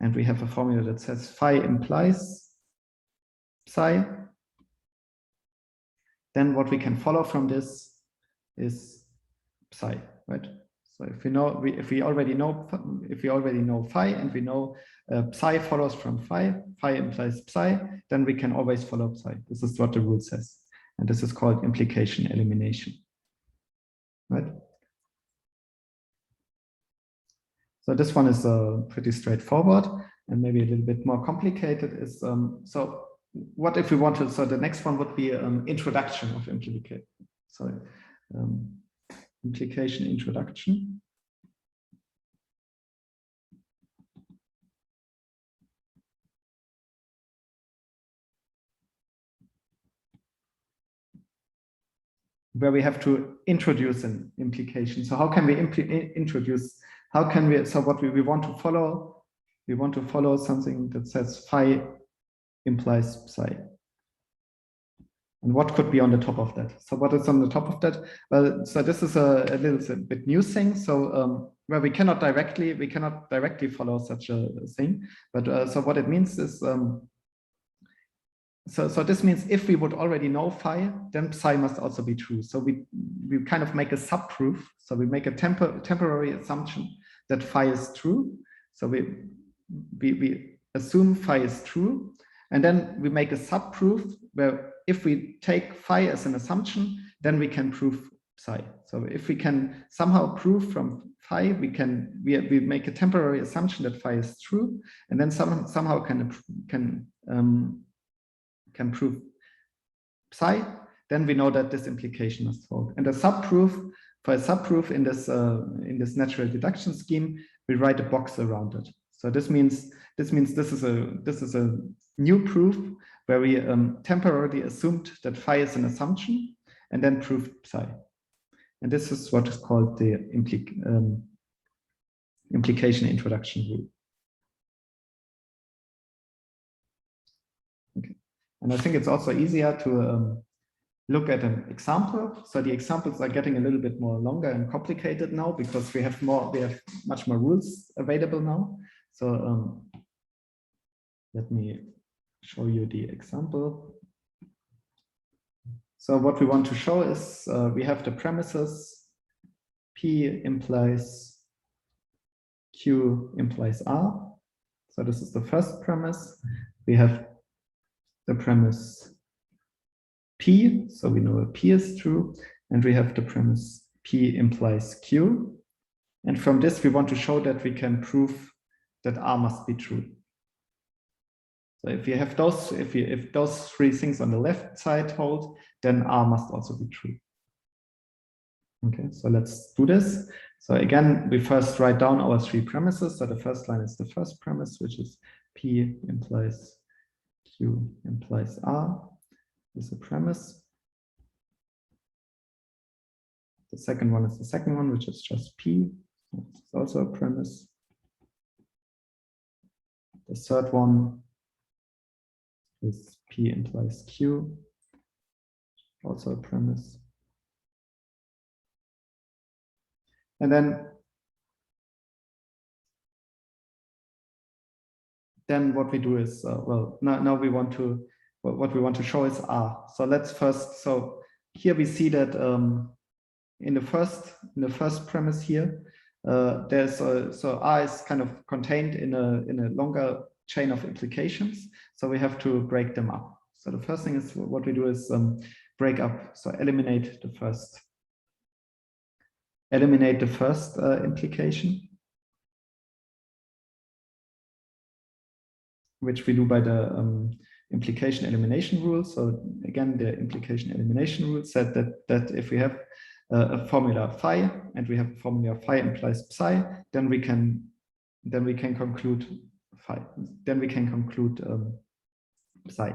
and we have a formula that says phi implies psi, then what we can follow from this is psi, right? So if we already know phi, and we know psi follows from phi implies psi, then we can always follow psi. This is what the rule says, and this is called implication elimination, right? So this one is pretty straightforward, and maybe a little bit more complicated is, so what if we want to, so the next one would be introduction of implication. So implication introduction. Where we have to introduce an implication. So how can we introduce? How can we? So what we want to follow? We want to follow something that says phi implies psi. And what could be on the top of that? So what is on the top of that? Well, so this is a little bit new thing. So where we cannot directly follow such a thing. But so what it means is, so this means if we would already know phi, then psi must also be true. So we kind of make a subproof. So we make a temporary assumption that phi is true. So we assume phi is true, and then we make a subproof where if we take phi as an assumption, then we can prove psi. So if we can somehow prove from phi, we make a temporary assumption that phi is true, and then somehow can prove psi, then we know that this implication must hold. And a subproof, for a subproof in this natural deduction scheme, we write a box around it. So this means this is a new proof where we temporarily assumed that phi is an assumption and then proved psi. And this is what is called the implication introduction rule. Okay. And I think it's also easier to look at an example. So the examples are getting a little bit more longer and complicated now because we have much more rules available now. So let me show you the example. So what we want to show is we have the premises P implies Q implies R. So this is the first premise. We have the premise P, so we know that P is true, and we have the premise P implies Q. And from this, we want to show that we can prove that R must be true. So if you have those, if those three things on the left side hold, then R must also be true. Okay, so let's do this. So again, we first write down our three premises. So the first line is the first premise, which is P implies Q implies R. This is a premise. The second one is the second one, which is just P. It's also a premise. The third one is P implies Q, also a premise. And then what we do is, well, now we want to, what we want to show is R. So let's first, so here we see that in the first premise here, so R is kind of contained in a longer chain of implications. So we have to break them up. So the first thing is what we do is break up. So eliminate the first implication, which we do by the implication elimination rule. So again, the implication elimination rule said that if we have a formula phi and we have a formula phi implies psi, then we can then we can conclude phi. Then we can conclude psi.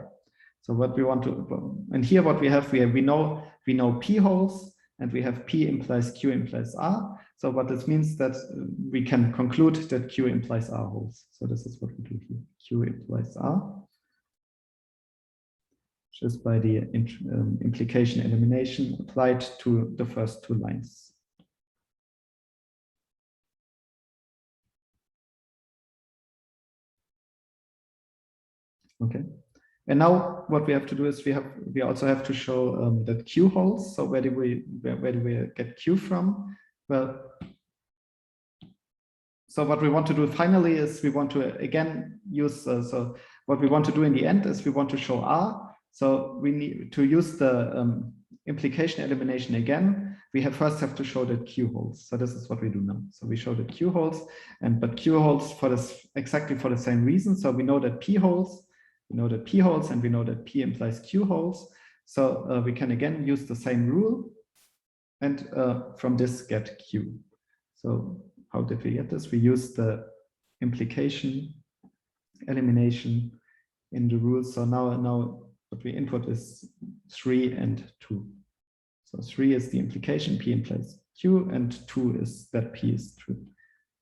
So what we want to, and here what we have, we know P holes, and we have P implies Q implies R. So what this means that we can conclude that Q implies R holes. So this is what we do here. Q implies R, just by the implication elimination applied to the first two lines. Okay. And now what we have to do is we also have to show that Q holes. So where do we get Q from? Well, so what we want to do finally is we want to again use, so what we want to do in the end is we want to show R. So we need to use the implication elimination again. We first have to show that Q holes. So this is what we do now. So we show that Q holes, but Q holes for this exactly for the same reason. So we know that P holes. We know that P holes, and we know that P implies Q holes. So we can again use the same rule, and from this get Q. So how did we get this? We use the implication elimination in the rule. So now what we input is 3 and 2. So 3 is the implication, P implies Q, and 2 is that P is true.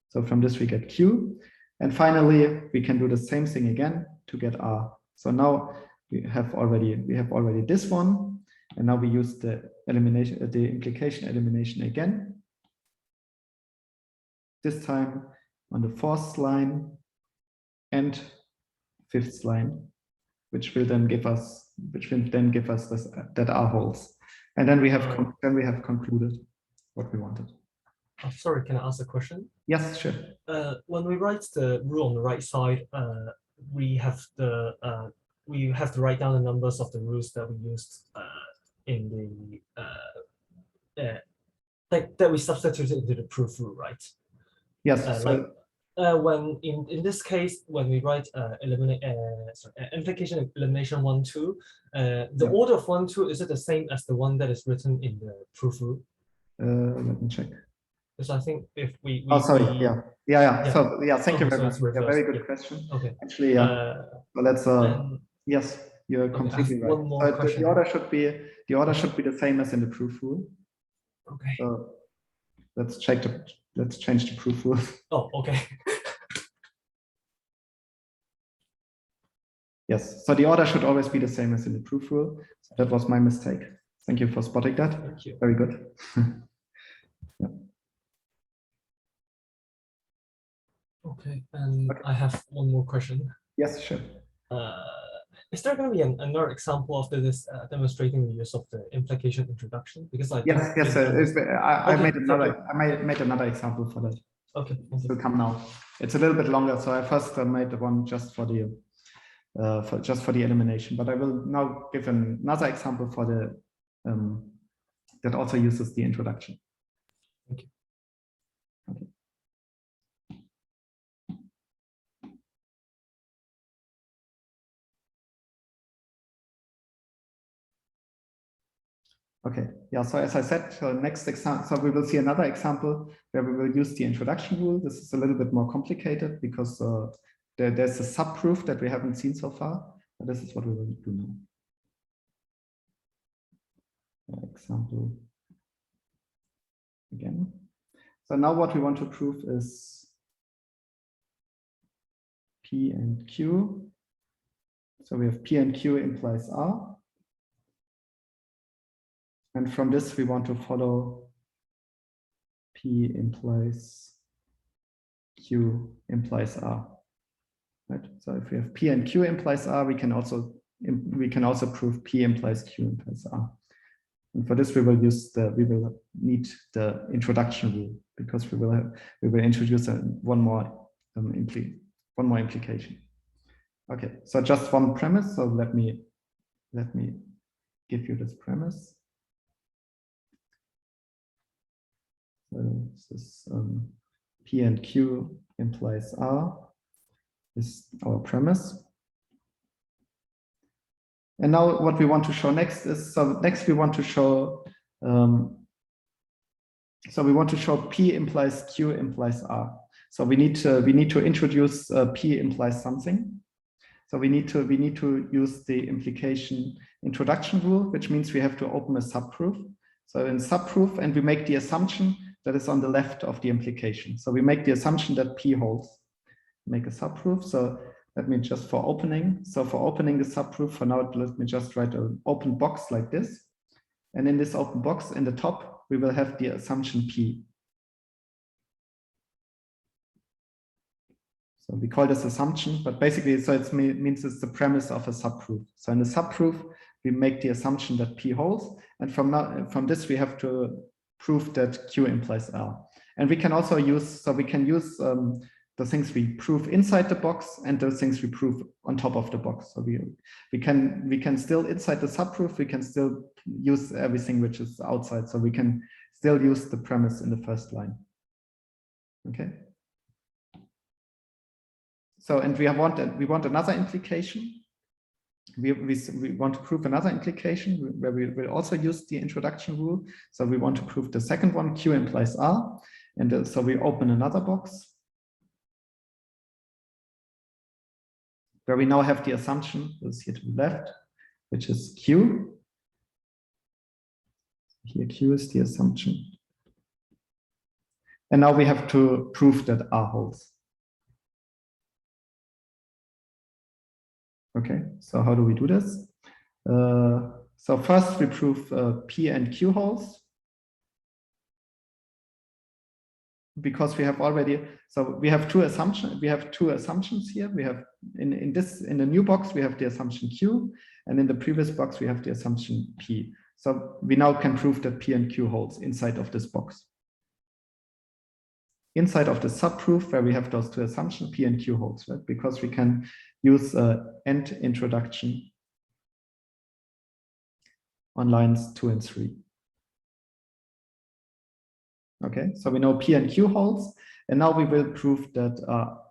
So from this we get Q. And finally, we can do the same thing again to get R. So now we have already this one, and now we use the implication elimination again. This time on the 4th line and 5th line, which will then give us this, that R holes, and then we have concluded what we wanted. Oh, sorry, can I ask a question? Yes, sure. When we write the rule on the right side, we have to write down the numbers of the rules that we used in the that we substituted into the proof rule, right? Yes. When in this case, when we write implication elimination 1, 2, the order of 1, 2, is it the same as the one that is written in the proof rule? Let me check. Because I think if we sorry, yeah. So thank you very much. Very good question. Okay. Actually, so let's yes, you're completely right. One more question. The order should be the same as in the proof rule. Okay. So let's change the proof rule. Oh, okay. Yes, so the order should always be the same as in the proof rule. So that was my mistake. Thank you for spotting that. Thank you. Very good. Yeah. Okay, and I have one more question. Yes, sure. Is there going to be another example of this demonstrating the use of the implication introduction? Because I made another example for that. Okay, it will come now. It's a little bit longer, so I first made the one just for the elimination, but I will now give another example for the that also uses the introduction. Thank you. Okay. Okay, yeah, so as I said, next example, so we will see another example where we will use the introduction rule. This is a little bit more complicated because there's a sub-proof that we haven't seen so far, but this is what we will do now. Example again. So now what we want to prove is P and Q. So we have P and Q implies R. And from this, we want to follow P implies Q implies R. Right? So if we have P and Q implies R, we can also prove P implies Q implies R. And for this, we will need the introduction rule because we will introduce one more implication. Okay, so just one premise. So let me give you this premise. So this is P and Q implies R is our premise. And now what we want to show next is, so next we want to show, so we want to show P implies Q implies R. So we need to introduce P implies something. So we need to use the implication introduction rule, which means we have to open a subproof. So in subproof, and we make the assumption that is on the left of the implication. So we make the assumption that P holds. Make a subproof. So let me just for opening. So for opening the subproof, for now, let me just write an open box like this. And in this open box, in the top, we will have the assumption P. So we call this assumption, but basically, so it means it's the premise of a subproof. So in the subproof, we make the assumption that P holds, and from this we have to prove that Q implies R. And we can also use, so we can use the things we prove inside the box and those things we prove on top of the box. So we can still inside the subproof, we can still use everything which is outside. So we can still use the premise in the first line. Okay. So, and we want another implication. We want to prove another implication where we will also use the introduction rule. So we want to prove the second one, Q implies R. And so we open another box where we now have the assumption, this is here to the left, which is Q. Here Q is the assumption. And now we have to prove that R holds. Okay, so how do we do this? So first we prove P and Q holds. Because we have already, so we have two assumptions here. We have in the new box, we have the assumption Q, and in the previous box, we have the assumption P. So we now can prove that P and Q holds inside of this box. Inside of the subproof where we have those two assumptions, P and Q holds, right? Because we can use end introduction on lines 2 and 3. Okay, so we know P and Q holds, and now we will prove that,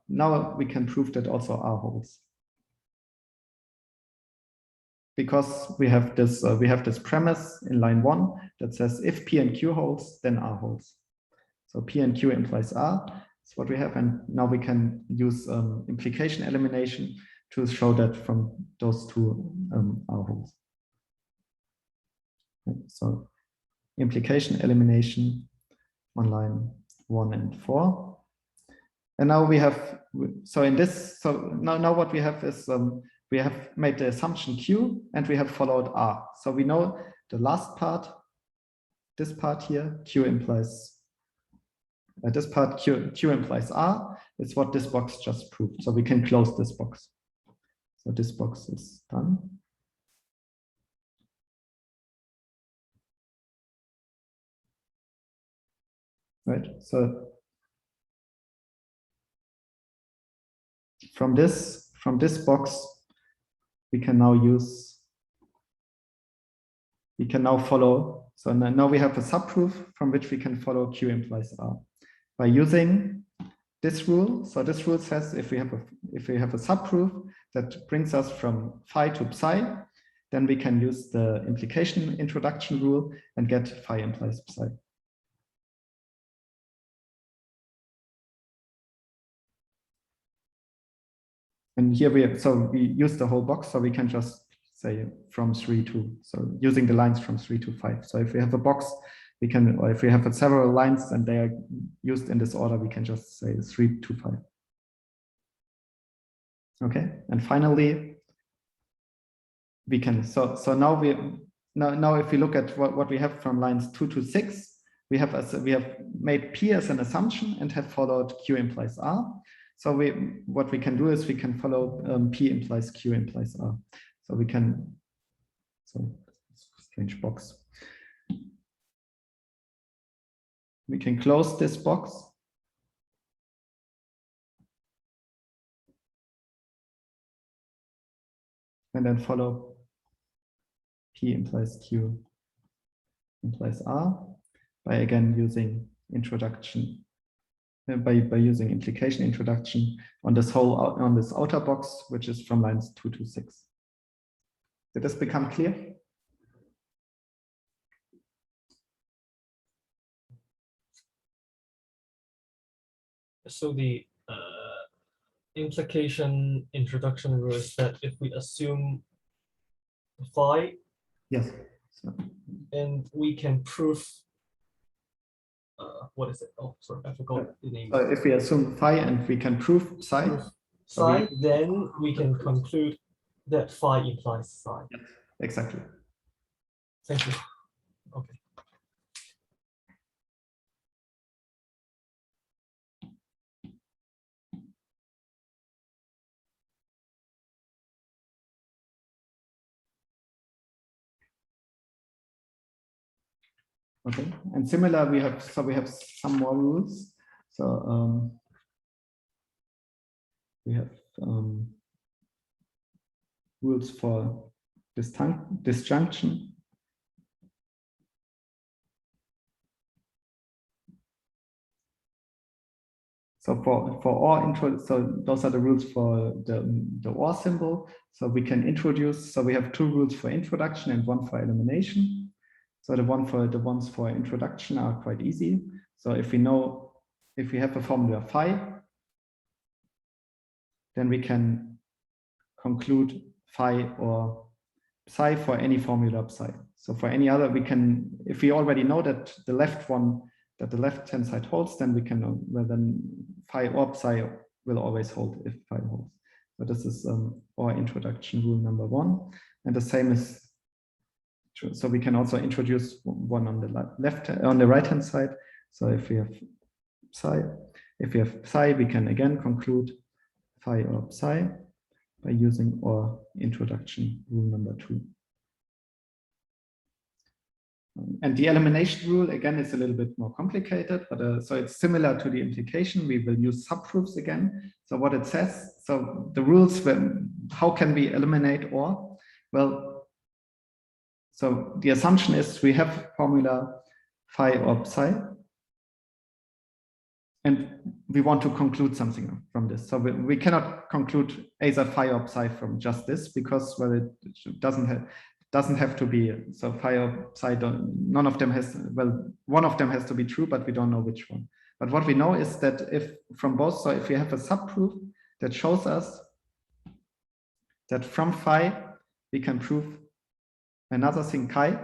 now we can prove that also R holds. Because we have this premise in line 1 that says if P and Q holds, then R holds. So P and Q implies R, that's what we have, and now we can use implication elimination to show that from those two R holds. Okay, so implication elimination on line 1 and 4. And now we have, so in this, so now what we have is, we have made the assumption Q and we have followed R. So we know the last part, this part here, Q implies, this part Q implies R, is what this box just proved. So we can close this box. So this box is done. Right, so from this box, we can now follow. So now we have a subproof from which we can follow Q implies R by using this rule. So this rule says if we have a subproof that brings us from phi to psi, then we can use the implication introduction rule and get phi implies psi. And here we use the whole box, so we can just say from 3 to, so using the lines from 3 to 5. So if we have a box, we can, or if we have several lines and they are used in this order, we can just say 3 to 5. Okay, and finally, we can, so now if we look at what we have from lines 2 to 6, we have made P as an assumption and have followed Q implies R. So what we can do is we can follow P implies Q implies R. So we can, so strange box. We can close this box. And then follow P implies Q implies R by again using introduction. By using implication introduction on this outer box, which is from lines 2 to 6. Did this become clear? so the implication introduction rule is that if we assume phi, Yes. So, and we can prove what is it? Oh, sorry, I forgot the name. if we assume phi and we can prove psi, Proof so psi, then we can conclude that phi implies psi. exactly. Thank you. Okay. Okay, and similar, we have some more rules. So we have rules for disjunction. So for OR intro, so those are the rules for the OR symbol. So we can introduce. So we have two rules for introduction and one for elimination. So the ones for introduction are quite easy. So if we have a formula phi, then we can conclude phi or psi for any formula psi. So for any other, we can, if we already know that the left-hand side holds, then we can, well, then phi or psi will always hold if phi holds. So this is our introduction rule number 1. And the same is true. So we can also introduce one on the right-hand side. So if we have psi, we can again conclude phi or psi by using our introduction rule number 2. And the elimination rule, again, is a little bit more complicated, but so it's similar to the implication. We will use subproofs again. So what it says, so the rules, how can we eliminate OR? Well, so the assumption is we have formula phi or psi, and we want to conclude something from this. So we cannot conclude either phi or psi from just this, because, well, it doesn't have to be, so phi or psi, none of them has, well, one of them has to be true, but we don't know which one. But what we know is that if from both, so if we have a subproof that shows us that from phi we can prove another thing chi.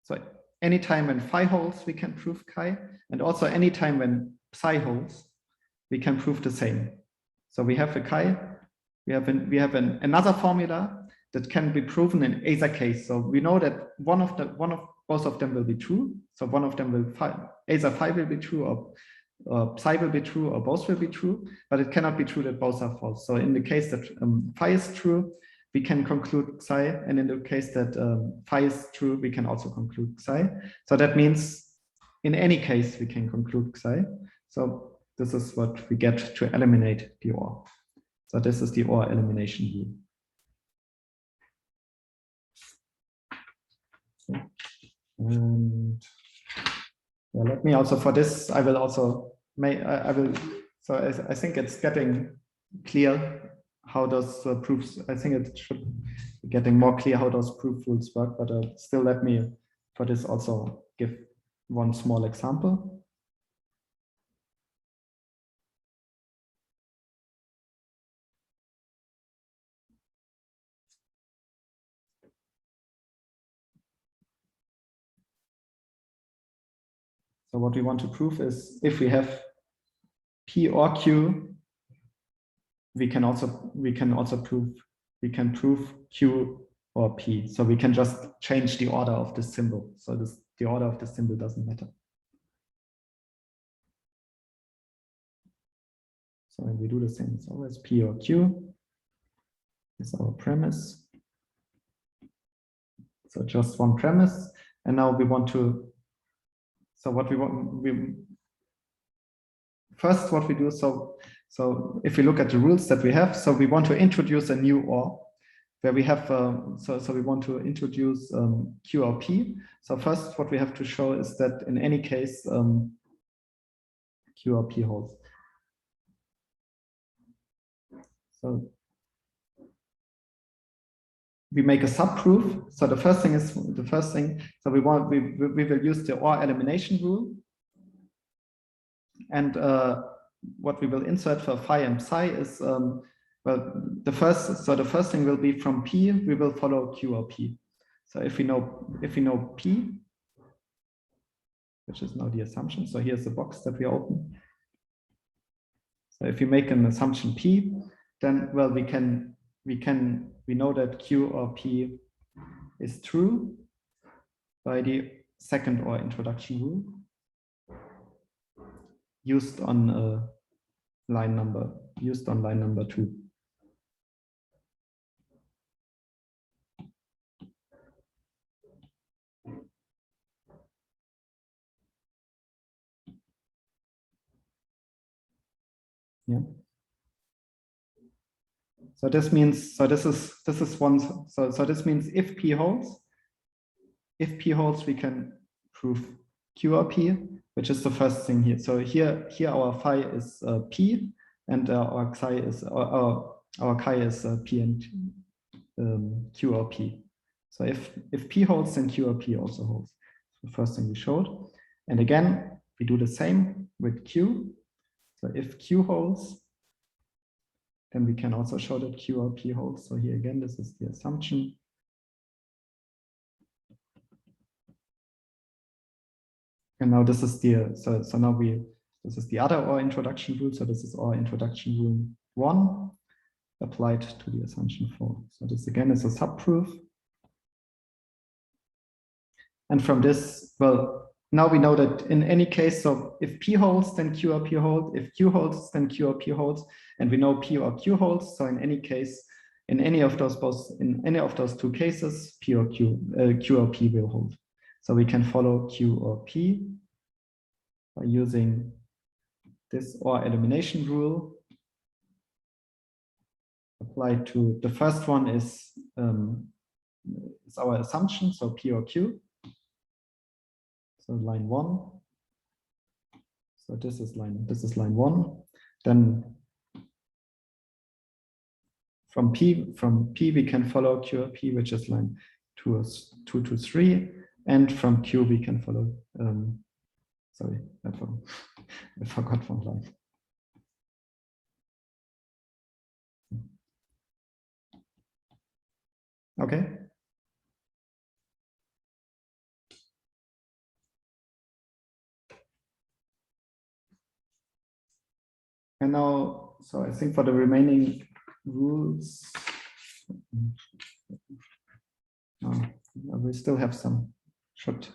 So anytime when phi holds, we can prove chi, and also anytime when psi holds, we can prove the same. So we have a chi, we have another formula that can be proven in either case. So we know that both of them will be true. So one of them will either phi will be true or psi will be true, or both will be true, but it cannot be true that both are false. So in the case that phi is true, we can conclude psi, and in the case that phi is true, we can also conclude psi. So that means in any case we can conclude psi. So this is what we get to eliminate the OR. So this is the OR elimination rule. And yeah, let me also, for this, I will also so I think it's getting clear how those proofs, I think it should be getting more clear how those proof rules work, but still let me for this also give one small example. So what we want to prove is if we have P or Q, we can prove Q or P. So we can just change the order of the symbol. So the order of the symbol doesn't matter. So when we do the same, it's always P or Q is our premise. So just one premise. And now we want to, so what we want, first what we do, so if we look at the rules that we have, so we want to introduce a new OR where we have, so we want to introduce Q or P. So first what we have to show is that in any case, Q or P holds. So we make a subproof. So the first thing, so we will use the OR elimination rule. And what we will insert for phi and psi is, well, the first thing will be from P, we will follow Q or P. So if we know P, which is now the assumption, so here's the box that we open. So if you make an assumption P, then, well, we know that Q or P is true by the second OR introduction rule used on line number 2. Yeah. So this means, this means if P holds, we can prove Q or P, which is the first thing here. So here our phi is P, and our chi is P and Q or P. So if P holds, then Q or P also holds. The first thing we showed. And again, we do the same with Q. So if Q holds, then we can also show that Q or P holds. So here again, this is the assumption. And now this is the this is the other OR introduction rule. So this is OR introduction rule 1 applied to the assumption 4. So this again is a subproof. And from this, well, now we know that in any case, so if P holds, then Q or P holds. If Q holds, then Q or P holds. And we know P or Q holds. So in any case, in any of those two cases, Q or P will hold. So we can follow Q or P by using this OR elimination rule applied to the first one is our assumption, so P or Q. So line 1. So this is line 1. Then from P we can follow Q or P, which is line 2 to 3, and from Q we can follow. Sorry, I forgot one line. Okay. And now, so I think for the remaining rules, we still have should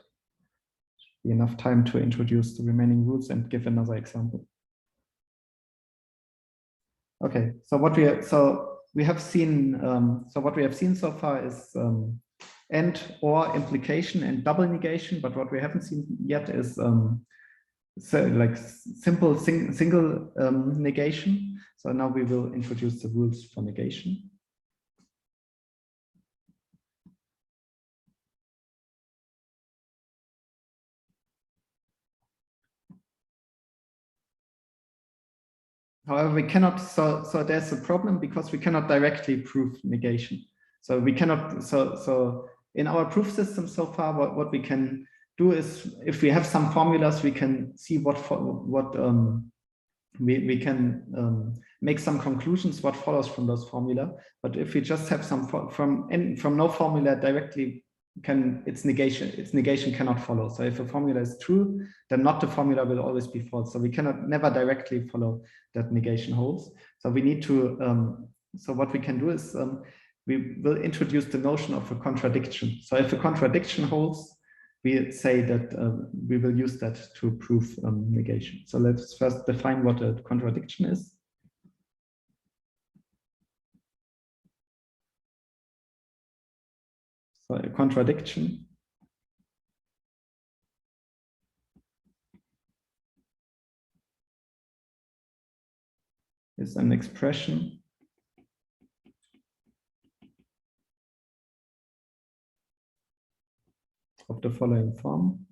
be enough time to introduce the remaining rules and give another example. Okay, so what we have seen so far is AND, OR, implication, and double negation. But what we haven't seen yet is so like simple single negation. So now we will introduce the rules for negation. However, we cannot, so there's a problem because we cannot directly prove negation. So we cannot, so in our proof system so far, what we can do is, if we have some formulas, we can see we can make some conclusions what follows from those formula. But if we just have some from no formula directly, its negation cannot follow. So if a formula is true, then not the formula will always be false. So we cannot never directly follow that negation holds. So we need to, so what we can do is we will introduce the notion of a contradiction. So if a contradiction holds, we say that we will use that to prove negation. So let's first define what a contradiction is. So a contradiction is an expression of the following form.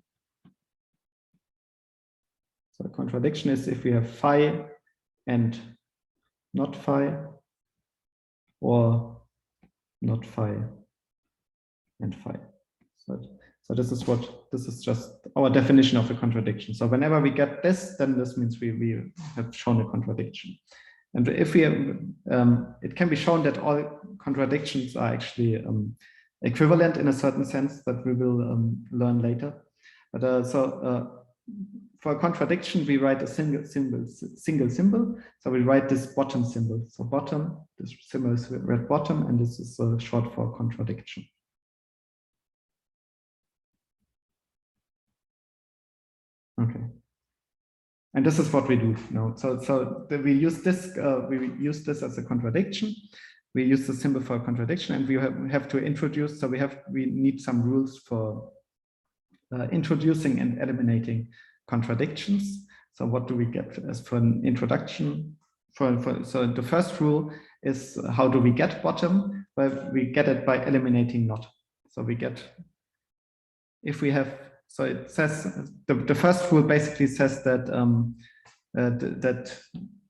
So a contradiction is if we have phi and not phi, or not phi and phi. So this is just our definition of a contradiction. So whenever we get this, then this means we have shown a contradiction. And if we, it can be shown that all contradictions are actually equivalent in a certain sense that we will learn later. But for a contradiction, we write a single symbol. So we write this bottom symbol. So bottom, this symbol is red bottom, and this is short for contradiction. Okay. And this is what we do now. So we use this as a contradiction. We use the symbol for a contradiction, and we have to introduce. So we need some rules for introducing and eliminating contradictions. So what do we get as for an introduction? So the first rule is how do we get bottom? Well, we get it by eliminating not. So we get, if we have, so it says, the first rule basically says that that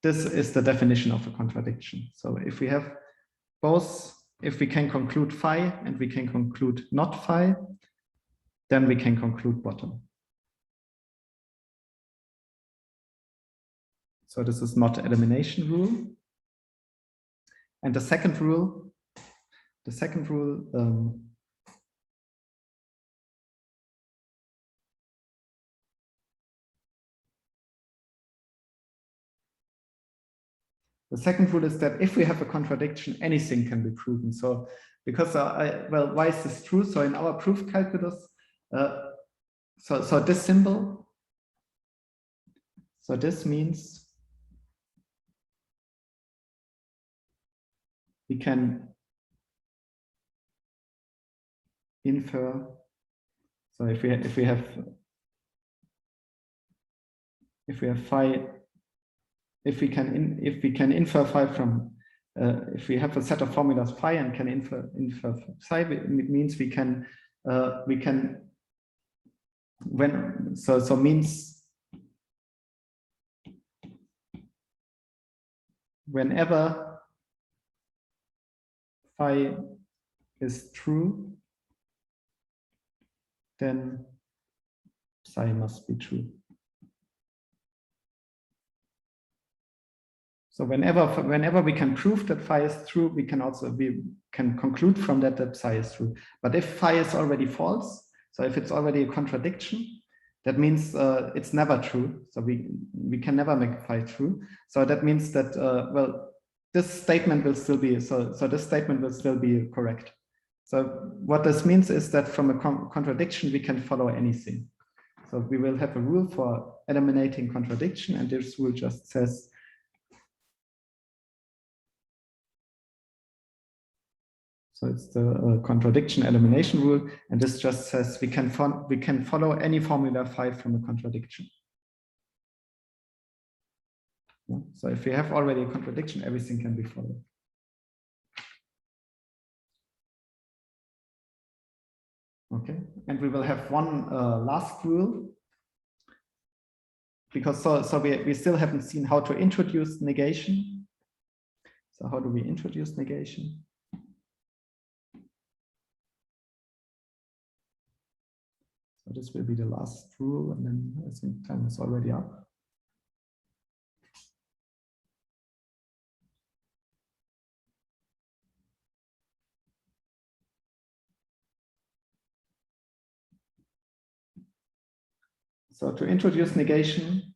this is the definition of a contradiction. So if we have both, if we can conclude phi and we can conclude not phi, then we can conclude bottom. So this is not elimination rule. And the second rule is that if we have a contradiction, anything can be proven. So because well, why is this true? So in our proof calculus, so this symbol, so this means we can infer. So if we have phi, if we can infer phi from, if we have a set of formulas phi and can infer psi, it means we can means whenever phi is true, then psi must be true. So whenever we can prove that phi is true, we can conclude from that psi is true. But if phi is already false, so if it's already a contradiction, that means it's never true. So we can never make phi true. So that means that well, this statement will still be this statement will still be correct. So what this means is that from a contradiction we can follow anything. So we will have a rule for eliminating contradiction, and this rule just says so it's the contradiction elimination rule, and this just says we can follow any formula phi from a contradiction. Yeah. So if we have already a contradiction, everything can be followed. Okay, and we will have one last rule, because so we still haven't seen how to introduce negation. So how do we introduce negation? So this will be the last rule, and then I think time is already up. So to introduce negation,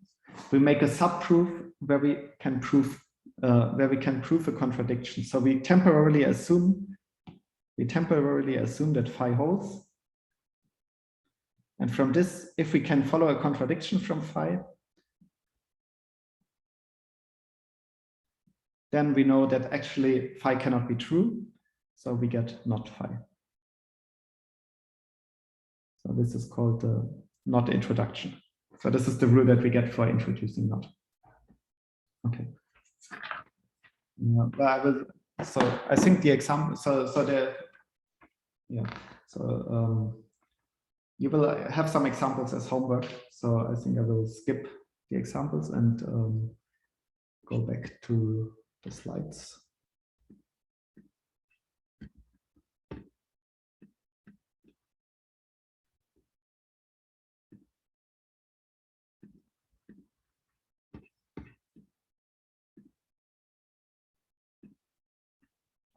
we make a subproof where we can prove a contradiction. So we temporarily assume that phi holds. And from this, if we can follow a contradiction from phi, then we know that actually phi cannot be true. So we get not phi. So this is called the not introduction. So this is the rule that we get for introducing not. Okay. Yeah, but I think the example. You will have some examples as homework. So I think I will skip the examples and go back to the slides.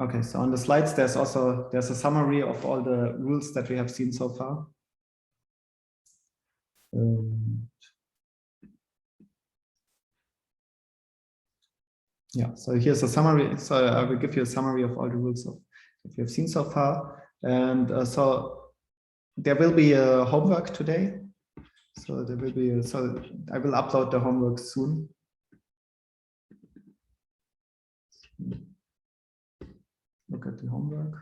Okay, so on the slides, there's a summary of all the rules that we have seen so far. Yeah, so here's a summary. So I will give you a summary of all the rules that we have seen so far. And so there will be a homework today. So there will be, so I will upload the homework soon. Look at the homework.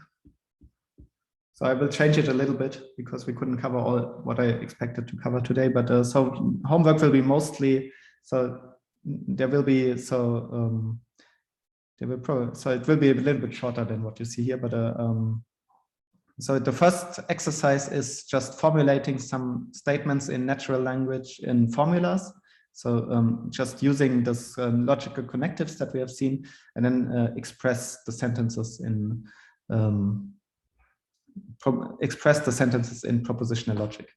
So I will change it a little bit because we couldn't cover all what I expected to cover today. But so homework will be mostly, so there will be, so so it will be a little bit shorter than what you see here. But so the first exercise is just formulating some statements in natural language in formulas. So just using this logical connectives that we have seen, and then express the sentences in propositional logic.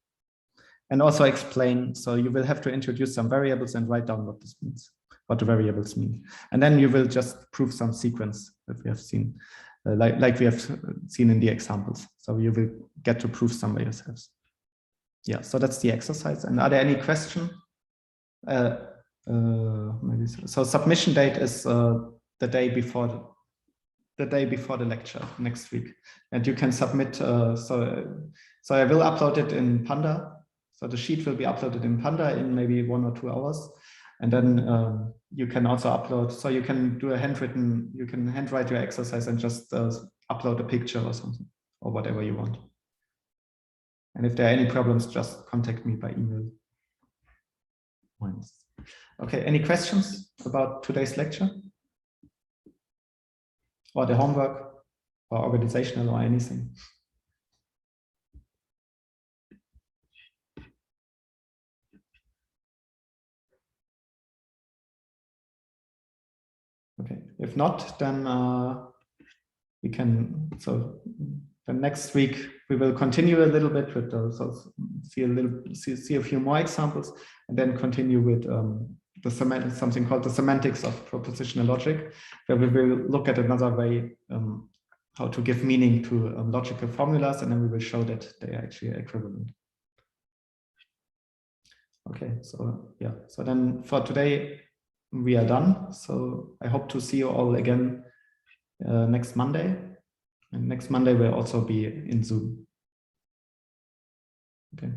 And also explain, so you will have to introduce some variables and write down what this means, what the variables mean. And then you will just prove some sequence that we have seen, like we have seen in the examples. So you will get to prove some by yourselves. Yeah, so that's the exercise. And are there any questions? Maybe so submission date is the day before the lecture next week, and you can submit. So I will upload it in Panda. So the sheet will be uploaded in Panda in maybe 1 or 2 hours, and then you can also upload. So you can do a handwritten. You can handwrite your exercise and just upload a picture or something or whatever you want. And if there are any problems, just contact me by email. Okay. Any questions about today's lecture? Or the homework, or organizational, or anything? Okay, if not, then we can, so the next week we will continue a little bit with those, so see a few more examples, and then continue with something called the semantics of propositional logic, where we will look at another way how to give meaning to logical formulas, and then we will show that they are actually equivalent. Okay, so yeah, so then for today we are done. So I hope to see you all again next Monday, and next Monday will also be in Zoom. Okay.